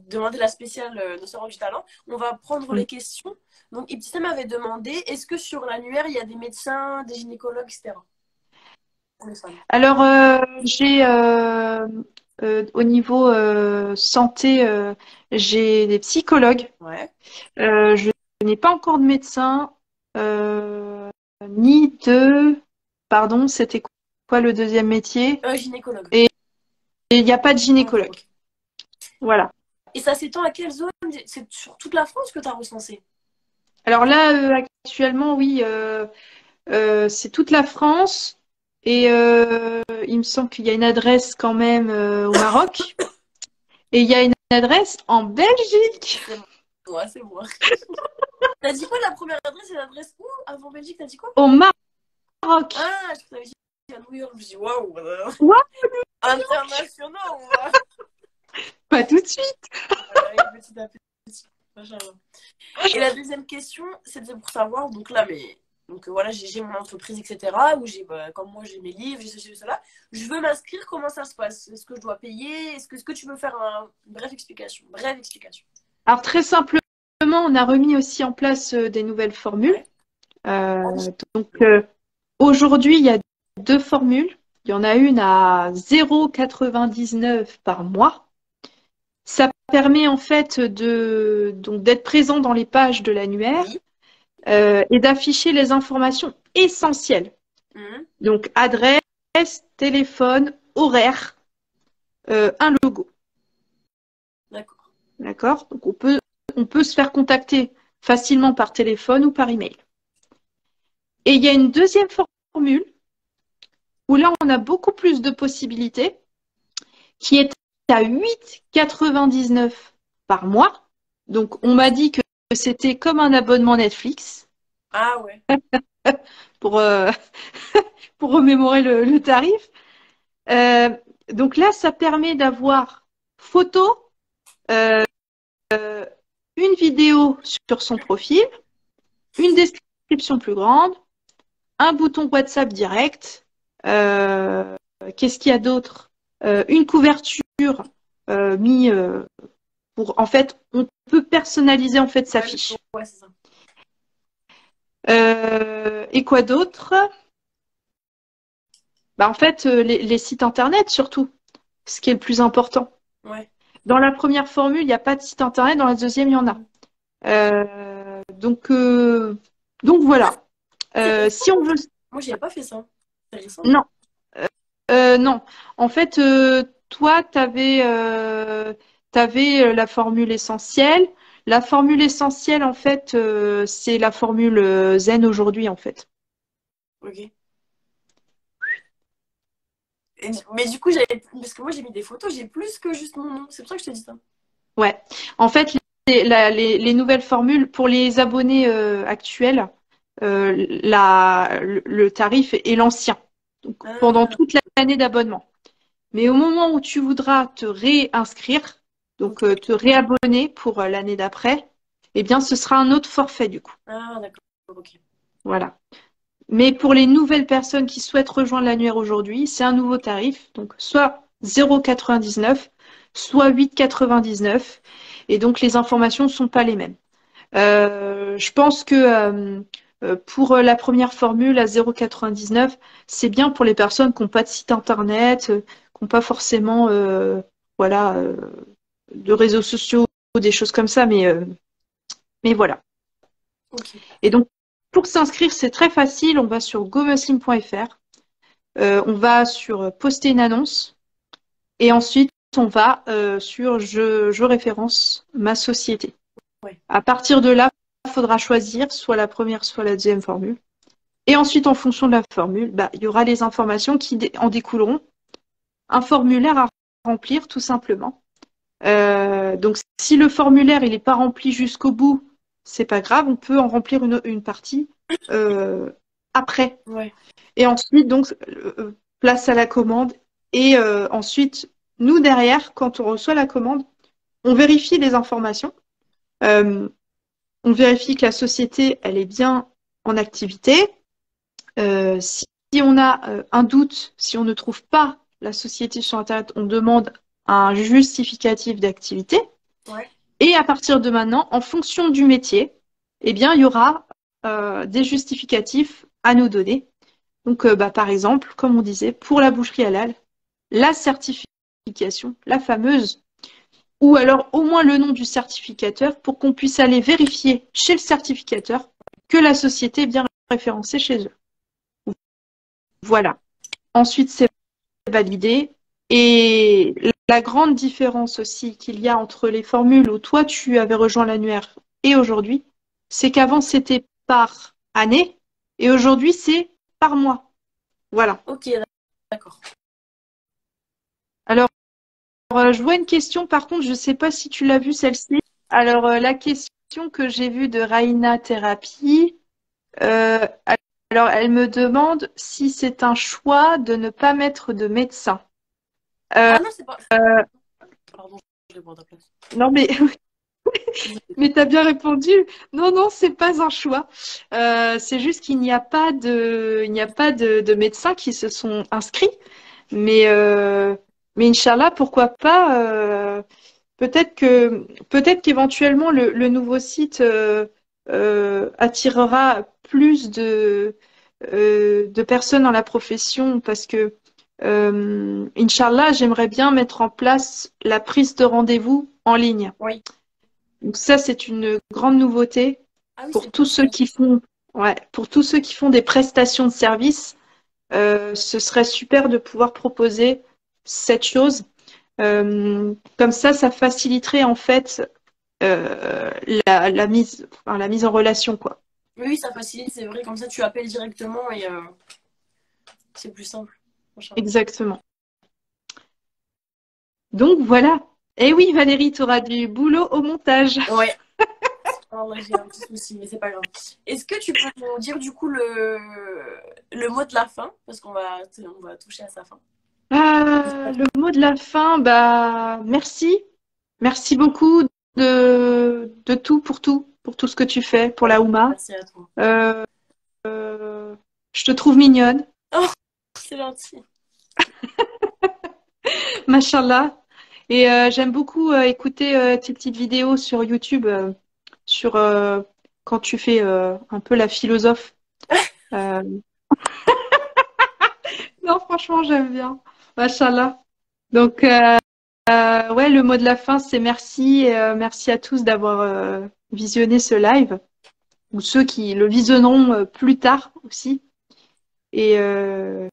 demander la spéciale Nos du talent, on va prendre Mm. les questions. Donc, Ibtissam m'avait demandé est-ce que sur l'annuaire, il y a des médecins, des gynécologues, etc. pour les femmes? Alors, j'ai au niveau santé, j'ai des psychologues. Ouais. Je n'ai pas encore de médecin, euh, ni de... Pardon, c'était quoi le deuxième métier? Gynécologue. Et il n'y a pas de Encore, gynécologue. ok. Voilà. Et ça s'étend à quelle zone? C'est sur toute la France que tu as recensé? Alors là, actuellement, oui, c'est toute la France. Et il me semble qu'il y a une adresse quand même au Maroc. Et il y a une adresse en Belgique. C'est moi, c'est moi. T'as dit quoi la première adresse et l'adresse où? Avant Belgique, t'as dit quoi? Au Maroc. Ah, je t'avais dit à New York. Je me suis dit, waouh, Quoi? internationaux, on va. Pas tout de suite. On va y arriver petit à petit. Machallah. Et la deuxième question, c'était pour savoir, donc là, mais. Donc voilà, j'ai mon entreprise, etc. Où comme moi, j'ai mes livres, j'ai ceci, cela. Je veux m'inscrire, comment ça se passe? Est-ce que je dois payer? Est-ce que tu veux faire une brève explication? Brève explication. Alors très simplement, on a remis aussi en place des nouvelles formules. Ouais. Donc aujourd'hui, il y a deux formules. Il y en a une à 0,99 par mois. Ça permet en fait donc d'être présent dans les pages de l'annuaire Oui. et d'afficher les informations essentielles. Mhm. Donc adresse, téléphone, horaire, un logo. D'accord. D'accord? Donc on peut se faire contacter facilement par téléphone ou par email. Et il y a une deuxième formule où là, on a beaucoup plus de possibilités, qui est à 8,99 par mois. Donc, on m'a dit que c'était comme un abonnement Netflix Ah ouais. pour, pour remémorer le tarif. Euh, donc là, ça permet d'avoir photo, euh, une vidéo sur son profil, une description plus grande, un bouton WhatsApp direct. Qu'est-ce qu'il y a d'autre? Une couverture mis pour en fait, on peut personnaliser en fait sa Ouais, fiche. ouais, c'est ça. Et quoi d'autre? Bah, en fait, les sites internet surtout, ce qui est le plus important. Ouais. Dans la première formule, il n'y a pas de site internet, dans la deuxième, il y en a. Donc, voilà. C'est récent. Si on veut, Moi, j'y ai pas fait ça. C'est récent. non, non. En fait, toi, tu avais, la formule essentielle. La formule essentielle, en fait, c'est la formule Zen aujourd'hui, en fait. Ok. Mais du coup, j'avais. Parce que moi, j'ai mis des photos, j'ai plus que juste mon nom. C'est pour ça que je te dis ça. Ouais. En fait, les nouvelles formules pour les abonnés actuels, le tarif est l'ancien. Donc, pendant Ah, toute l'année d'abonnement. Mais au moment où tu voudras te réinscrire, donc ok. te réabonner pour l'année d'après, eh bien, ce sera un autre forfait du coup. Ah, d'accord. Ok. Voilà. Mais pour les nouvelles personnes qui souhaitent rejoindre l'annuaire aujourd'hui, c'est un nouveau tarif. Donc, soit 0,99, soit 8,99. Et donc, les informations ne sont pas les mêmes. Je pense que pour la première formule à 0,99, c'est bien pour les personnes qui n'ont pas de site internet, qui n'ont pas forcément voilà, de réseaux sociaux, des choses comme ça, mais voilà. Ok. Et donc, pour s'inscrire, c'est très facile. On va sur gomuslim.fr, on va sur poster une annonce, et ensuite, on va sur je référence ma société. Ouais. À partir de là, il faudra choisir soit la première, soit la deuxième formule. Et ensuite, en fonction de la formule, il y aura les informations qui en découleront. Un formulaire à remplir, tout simplement. Donc, si le formulaire il n'est pas rempli jusqu'au bout, c'est pas grave, on peut en remplir une partie après. Ouais. Et ensuite, donc, place à la commande. Et ensuite, nous, derrière, quand on reçoit la commande, on vérifie les informations. On vérifie que la société, elle est bien en activité. Si on a un doute, si on ne trouve pas la société sur Internet, on demande un justificatif d'activité. Ouais. Et à partir de maintenant, en fonction du métier, eh bien, il y aura des justificatifs à nous donner. Donc, par exemple, comme on disait, pour la boucherie halal, la certification, la fameuse, ou alors au moins le nom du certificateur pour qu'on puisse aller vérifier chez le certificateur que la société est bien référencée chez eux. Voilà. Ensuite, c'est validé. Et la grande différence aussi qu'il y a entre les formules où toi, tu avais rejoint l'annuaire et aujourd'hui, c'est qu'avant, c'était par année et aujourd'hui, c'est par mois. Voilà. Ok, d'accord. Alors, je vois une question, par contre, je ne sais pas si tu l'as vue celle-ci. Alors, la question que j'ai vue de Raina Thérapie, euh, alors elle me demande si c'est un choix de ne pas mettre de médecin. Ah non, c'est pas. Pardon, je réponds à ta place. Non, mais tu as bien répondu. Non, non, c'est pas un choix. C'est juste qu'il n'y a pas de médecins qui se sont inscrits. Mais, euh, mais Inch'Allah, pourquoi pas peut-être qu'éventuellement le nouveau site attirera plus de personnes dans la profession parce que Inch'Allah, j'aimerais bien mettre en place la prise de rendez-vous en ligne. Oui. Donc ça, c'est une grande nouveauté Ah oui, pour c'est tous top. ceux qui font, ouais, pour tous ceux qui font des prestations de services. Ce serait super de pouvoir proposer cette chose. Comme ça faciliterait en fait la mise en relation, quoi. Oui, oui, ça facilite, c'est vrai. Comme ça, tu appelles directement et c'est plus simple. Machin. Exactement. Donc voilà. Et oui, Valérie, tu auras du boulot au montage. Ouais. Oh, là, j'ai un petit souci, mais c'est pas grave. Est-ce que tu peux nous dire du coup le mot de la fin? Parce on va toucher à sa fin. Le mot de la fin, merci. Merci beaucoup de pour tout ce que tu fais pour la Ouma. Merci à toi. Euh, je te trouve mignonne, Oh, c'est gentil. machallah. Et j'aime beaucoup écouter tes petites vidéos sur YouTube sur quand tu fais un peu la philosophe. Euh, Non, franchement, j'aime bien. Machallah. Donc, ouais, le mot de la fin, c'est merci. Et, merci à tous d'avoir visionné ce live, ou ceux qui le visionneront plus tard aussi. Et, euh,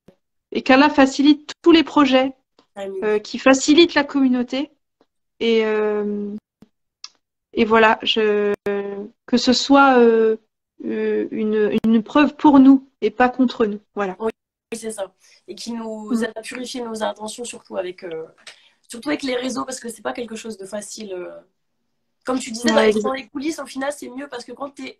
et qu'Allah facilite tous les projets, Amin. qui facilitent la communauté. Et, et voilà, que ce soit une preuve pour nous et pas contre nous. Voilà. Oui, c'est ça. Et qui nous Mm. aide à purifier nos intentions, surtout avec les réseaux, parce que c'est pas quelque chose de facile. Comme tu disais, Ouais, être dans les coulisses, au final, c'est mieux parce que quand tu es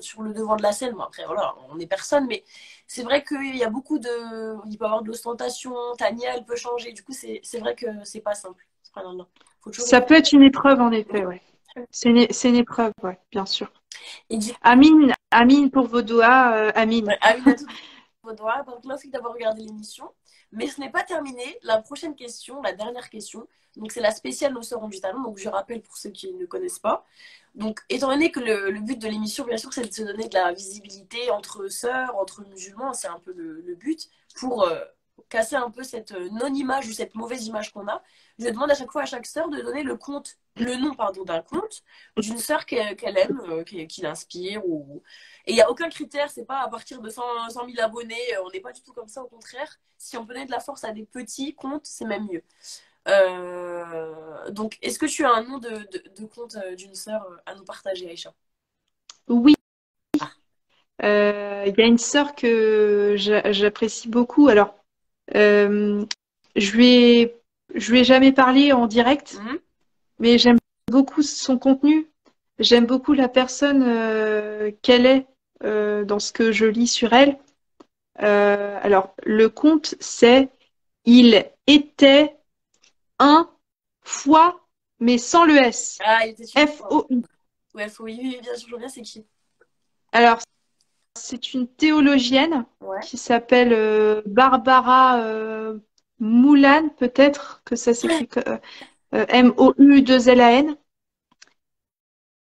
sur le devant de la scène, bon, après, voilà, on n'est personne, mais c'est vrai qu'il y a beaucoup de. Il peut y avoir de l'ostentation, ta nia, elle peut changer. Du coup, c'est vrai que c'est pas simple. Subhanallah. Faut toujours ça être. peut être une épreuve, en effet, ouais. C'est une épreuve, ouais, bien sûr. Et du Amine, Amine pour vos doigts, Amine. ouais, Amine à tous vos doigts. Donc, merci d'avoir regardé l'émission. Mais ce n'est pas terminé. La prochaine question, la dernière question, donc c'est la spéciale Nos Sœurs ont du talent. Donc je rappelle pour ceux qui ne connaissent pas. Donc étant donné que le but de l'émission, bien sûr, c'est de se donner de la visibilité entre sœurs, entre musulmans, c'est un peu le but pour casser un peu cette non-image ou cette mauvaise image qu'on a. Je demande à chaque fois à chaque sœur de donner le nom pardon, d'un conte d'une sœur qu'elle aime, qui l'inspire. Et il n'y a aucun critère, c'est pas à partir de 100 000 abonnés, on n'est pas du tout comme ça, au contraire. Si on peut donner de la force à des petits comptes, c'est même mieux. Donc, est-ce que tu as un nom de compte d'une sœur à nous partager, Aïcha? Oui, il y a une sœur que j'apprécie beaucoup. Alors, euh, je lui je lui ai jamais parlé en direct, mais j'aime beaucoup son contenu. J'aime beaucoup la personne qu'elle est dans ce que je lis sur elle. Alors, le conte, c'est Il était un fois, mais sans le S. Ah, il était une fois. F-O-I. Ouais, faut, oui, bien sûr, je vois bien, c'est qui? Alors, c'est une théologienne Ouais. qui s'appelle Barbara Moulan, peut-être que ça s'écrit M-O-U-2-L-A-N,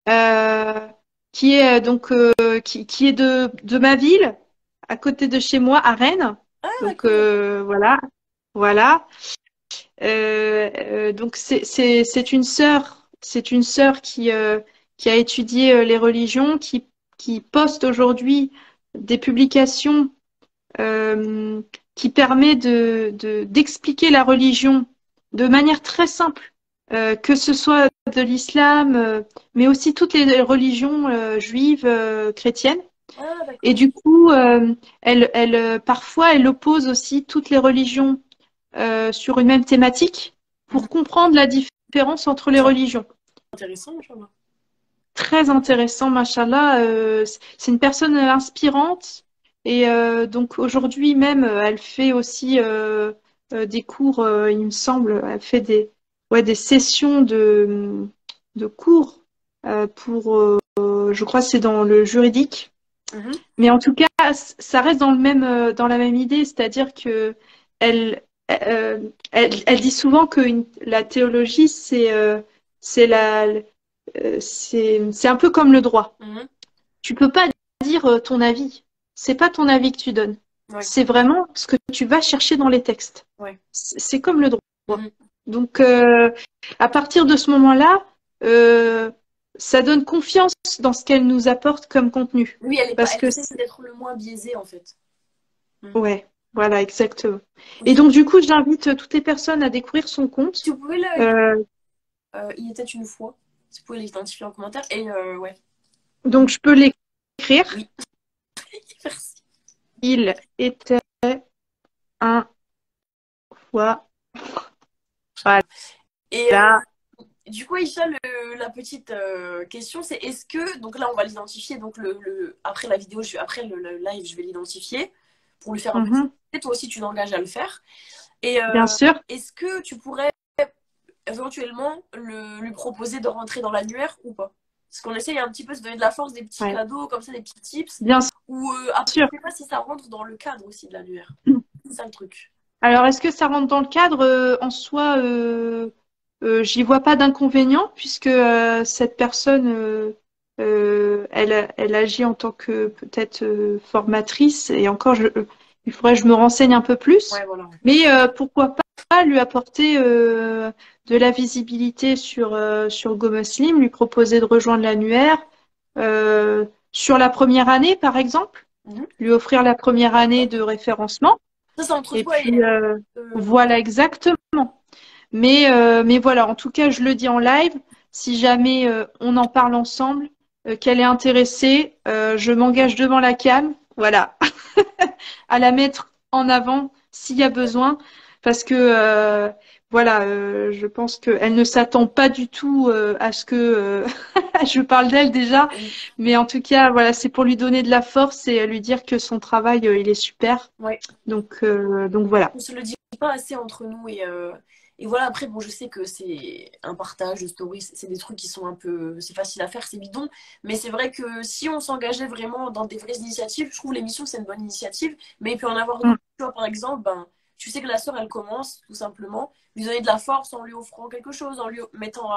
euh, qui est qui est de ma ville, à côté de chez moi, à Rennes. Ah, Donc d'accord. voilà, voilà. Donc c'est une sœur qui a étudié les religions, qui poste aujourd'hui des publications euh, qui permet d'expliquer la religion de manière très simple, que ce soit de l'islam, mais aussi toutes les religions juives, chrétiennes. Ah, Et d'accord. du coup, parfois, elle oppose aussi toutes les religions sur une même thématique Mhm. pour comprendre la différence entre les C'est religions. intéressant, Inch'Allah. Très intéressant, machallah. C'est une personne inspirante. Et donc aujourd'hui même, elle fait aussi des cours, il me semble, elle fait des sessions de cours pour, je crois que c'est dans le juridique. Mhm. Mais en tout cas, ça reste dans dans la même idée, c'est-à-dire que elle dit souvent que la théologie, c'est c'est un peu comme le droit. Mhm. Tu peux pas dire ton avis. C'est pas ton avis que tu donnes. Ouais, C'est vraiment ce que tu vas chercher dans les textes. ouais. C'est comme le droit. Mhm. Donc, à partir de ce moment-là, euh, ça donne confiance dans ce qu'elle nous apporte comme contenu. Oui, elle est pas, Parce elle que, essaie d'être le moins biaisée, en fait. Mhm. ouais, voilà, exactement. Et Ok. donc, du coup, j'invite toutes les personnes à découvrir son Si compte. vous pouvez Euh, il était une fois. Si vous pouvez l'identifier en commentaire. Et ouais. donc, je peux l'écrire. Oui. Merci. Il était un fois. Et Voilà. du coup, Aïcha, la petite question, c'est est-ce que, donc là, on va l'identifier, donc après la vidéo, après le live, je vais l'identifier pour lui faire un petit. Mhm, Et toi aussi, tu t'engages à le faire. Et bien sûr. est-ce que tu pourrais éventuellement lui proposer de rentrer dans l'annuaire ou pas? Parce qu'on essaye un petit peu de se donner de la force, des petits Ouais, cadeaux, comme ça, des petits tips. bien Ou après, sûr. je sais pas si ça rentre dans le cadre aussi de l'annuaire. C'est ça le truc. Alors, est-ce que ça rentre dans le cadre en soi j'y vois pas d'inconvénient puisque cette personne, elle agit en tant que peut-être formatrice et encore, il faudrait que je me renseigne un peu Ouais, plus. voilà. Mais pourquoi pas lui apporter de la visibilité sur Go Muslim, lui proposer de rejoindre l'annuaire sur la première année, par exemple, Mhm. lui offrir la première année de référencement. Ça, c'est entre Et toi et puis, elle. voilà, exactement. Mais voilà, en tout cas, je le dis en live, si jamais on en parle ensemble, qu'elle est intéressée, je m'engage devant la cam, voilà, à la mettre en avant s'il y a besoin, parce que voilà, je pense qu'elle ne s'attend pas du tout à ce que je parle d'elle déjà, mais en tout cas, voilà, c'est pour lui donner de la force et lui dire que son travail, il est super. Ouais. Donc voilà. On se le dit pas assez entre nous et voilà. Après, bon, je sais que c'est un partage de stories, c'est des trucs qui sont un peu, c'est facile à faire, c'est bidon, mais c'est vrai que si on s'engageait vraiment dans des vraies initiatives, je trouve l'émission c'est une bonne initiative, mais il peut en avoir Mm. d'autres. Tu vois, par exemple, ben, tu sais que la sœur, elle commence tout simplement, lui donner de la force en lui offrant quelque chose, en lui mettant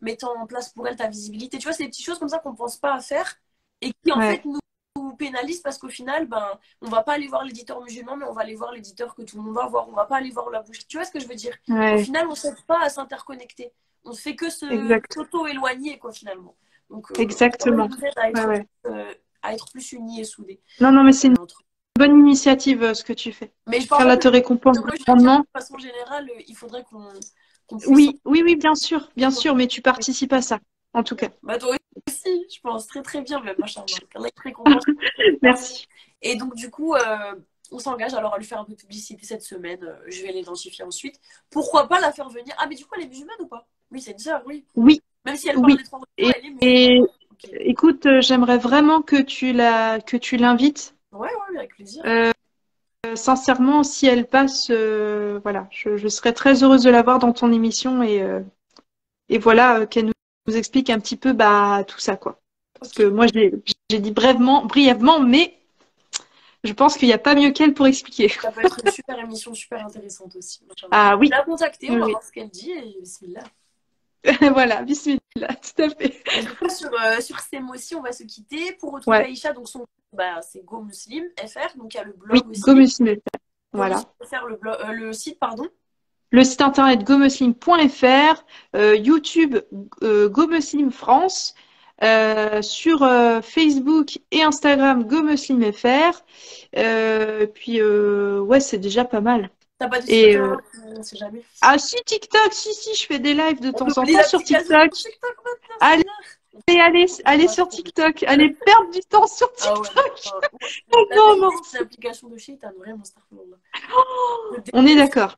mettant en place pour elle ta visibilité. Tu vois, c'est des petites choses comme ça qu'on pense pas à faire et qui en fait Ouais, nous pénalisent parce qu'au final, ben, on va pas aller voir l'éditeur musulman, mais on va aller voir l'éditeur que tout le monde va voir. On va pas aller voir la bouche. Tu vois ce que je veux dire? Au ouais, final, on s'aide pas à s'interconnecter. On fait que exact, s'auto-éloigner, quoi, finalement. Donc, voilà, je exactement. vous aide Ouais, ouais. à être plus unis et soudés. Non, non, mais c'est une Entre... bonne initiative ce que tu fais. Mais je pense pas Qu'Allah que te récompense moi, je veux dire, grandement. de façon générale, il faudrait qu'on puisse. Oui, oui, oui, bien sûr, mais tu participes à ça, en tout cas. Bah, toi aussi, je pense très très bien, même, machin. Allah te récompense. Merci. Et donc, du coup, on s'engage alors à lui faire un peu de publicité cette semaine. Je vais l'identifier ensuite. Pourquoi pas la faire venir? Ah, mais du coup, elle est musulmane ou pas? Oui, c'est une sœur, oui. Oui, Même si elle parle oui. les trois religions, Et, elle est musulmane. et Ok. écoute, j'aimerais vraiment que tu l'invites. Ouais, ouais, avec plaisir. Euh, Sincèrement, si elle passe, voilà, je serais très heureuse de la voir dans ton émission et voilà, qu'elle nous explique un petit peu bah, tout ça, quoi. Parce Ok. que moi, j'ai dit brièvement, mais je pense qu'il n'y a pas mieux qu'elle pour expliquer. Ça peut être une super émission, super intéressante aussi. Machallah. Ah Je vais oui, la contacter, on oui, va oui. voir ce qu'elle dit et bismillah. Voilà, bismillah, tout à fait. Et du coup, sur ces mots-ci, on va se quitter. Pour retrouver Ouais, Aïcha, donc son bah, c'est Go Muslim FR, donc il y a le oui, blog Go aussi. Muslim. Go Muslim Voilà. FR, le site, pardon. Le site internet gomuslim.fr, YouTube Gomuslim France, sur Facebook et Instagram gomuslimfr. Puis ouais, c'est déjà pas mal. T'as pas de Et TikTok, on sait jamais. ah si TikTok, si je fais des lives de On temps en oublie temps sur l'application TikTok. de TikTok maintenant, c'est Allez, bien. On n'a allez pas sur trop. TikTok, allez perdre du temps sur Ah ouais, non. TikTok. Enfin, la Non, non, vérité, c'est une application de shit, vraiment, astaghfirullah. Je on est déteste. d'accord.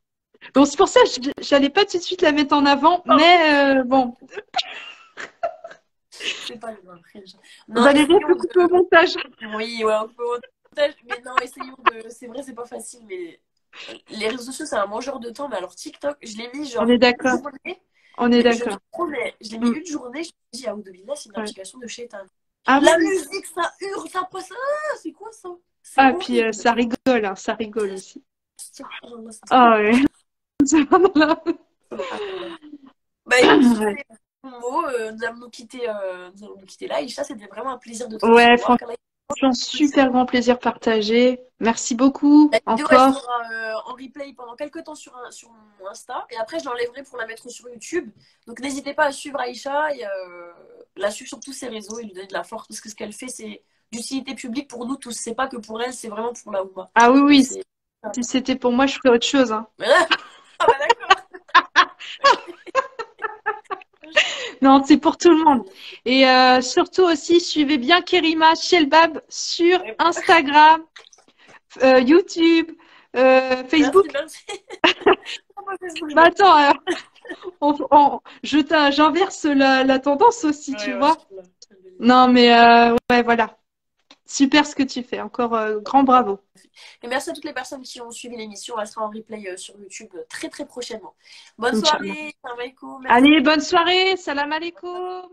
Bon, c'est pour ça que j'allais pas tout de suite la mettre en avant, Pardon, mais bon, c'est pas grave. Non, Valérie peut essayons couper au de. montage. Oui, ouais, on peut montage, mais non, essayons de. C'est vrai, c'est pas facile, mais les réseaux sociaux, c'est un mangeur de temps. Mais alors, TikTok, je l'ai mis On genre est une d'accord, journée, on est mais je te d'accord. promets, je l'ai mis Mm, une journée, je me dis, ah, Billah, c'est une ouais. application de shaitan. Ah La oui, musique, ça hurle, ça passe. Ah, c'est quoi ça? C'est ah puis horrible. ça rigole, hein, ça rigole aussi. Subhanallah, c'est Ah ouais. Voilà. Subhanallah. Bah écoute, sur Ouais, ces mots, nous allons nous quitter là. Isha, c'était vraiment un plaisir de te ouais, recevoir. franchement, super grand plaisir partagé. Merci beaucoup La vidéo, elle encore. sera en replay pendant quelques temps sur mon Insta. Et après, je l'enlèverai pour la mettre sur YouTube. Donc, n'hésitez pas à suivre Aïcha et la suivre sur tous ses réseaux et lui donner de la force. Parce que ce qu'elle fait, c'est d'utilité publique pour nous tous. C'est pas que pour elle, c'est vraiment pour la Oumma. Ah oui, Donc, oui, c'est. si c'était pour moi, je ferais autre chose, hein. Ah bah d'accord. Non, c'est pour tout le monde. Et surtout aussi, suivez bien Kerima Shelbab sur Instagram, YouTube, Merci, Facebook. merci. Bah attends, j'inverse la tendance aussi, Ouais, tu ouais, vois. Non, mais ouais, voilà. Super ce que tu fais. Encore grand bravo. et merci à toutes les personnes qui ont suivi l'émission. Elle sera en replay sur YouTube très très prochainement. Bonne Inch'Allah. soirée. Salam alaikum. Merci. Allez, bonne soirée. Salam alaikum.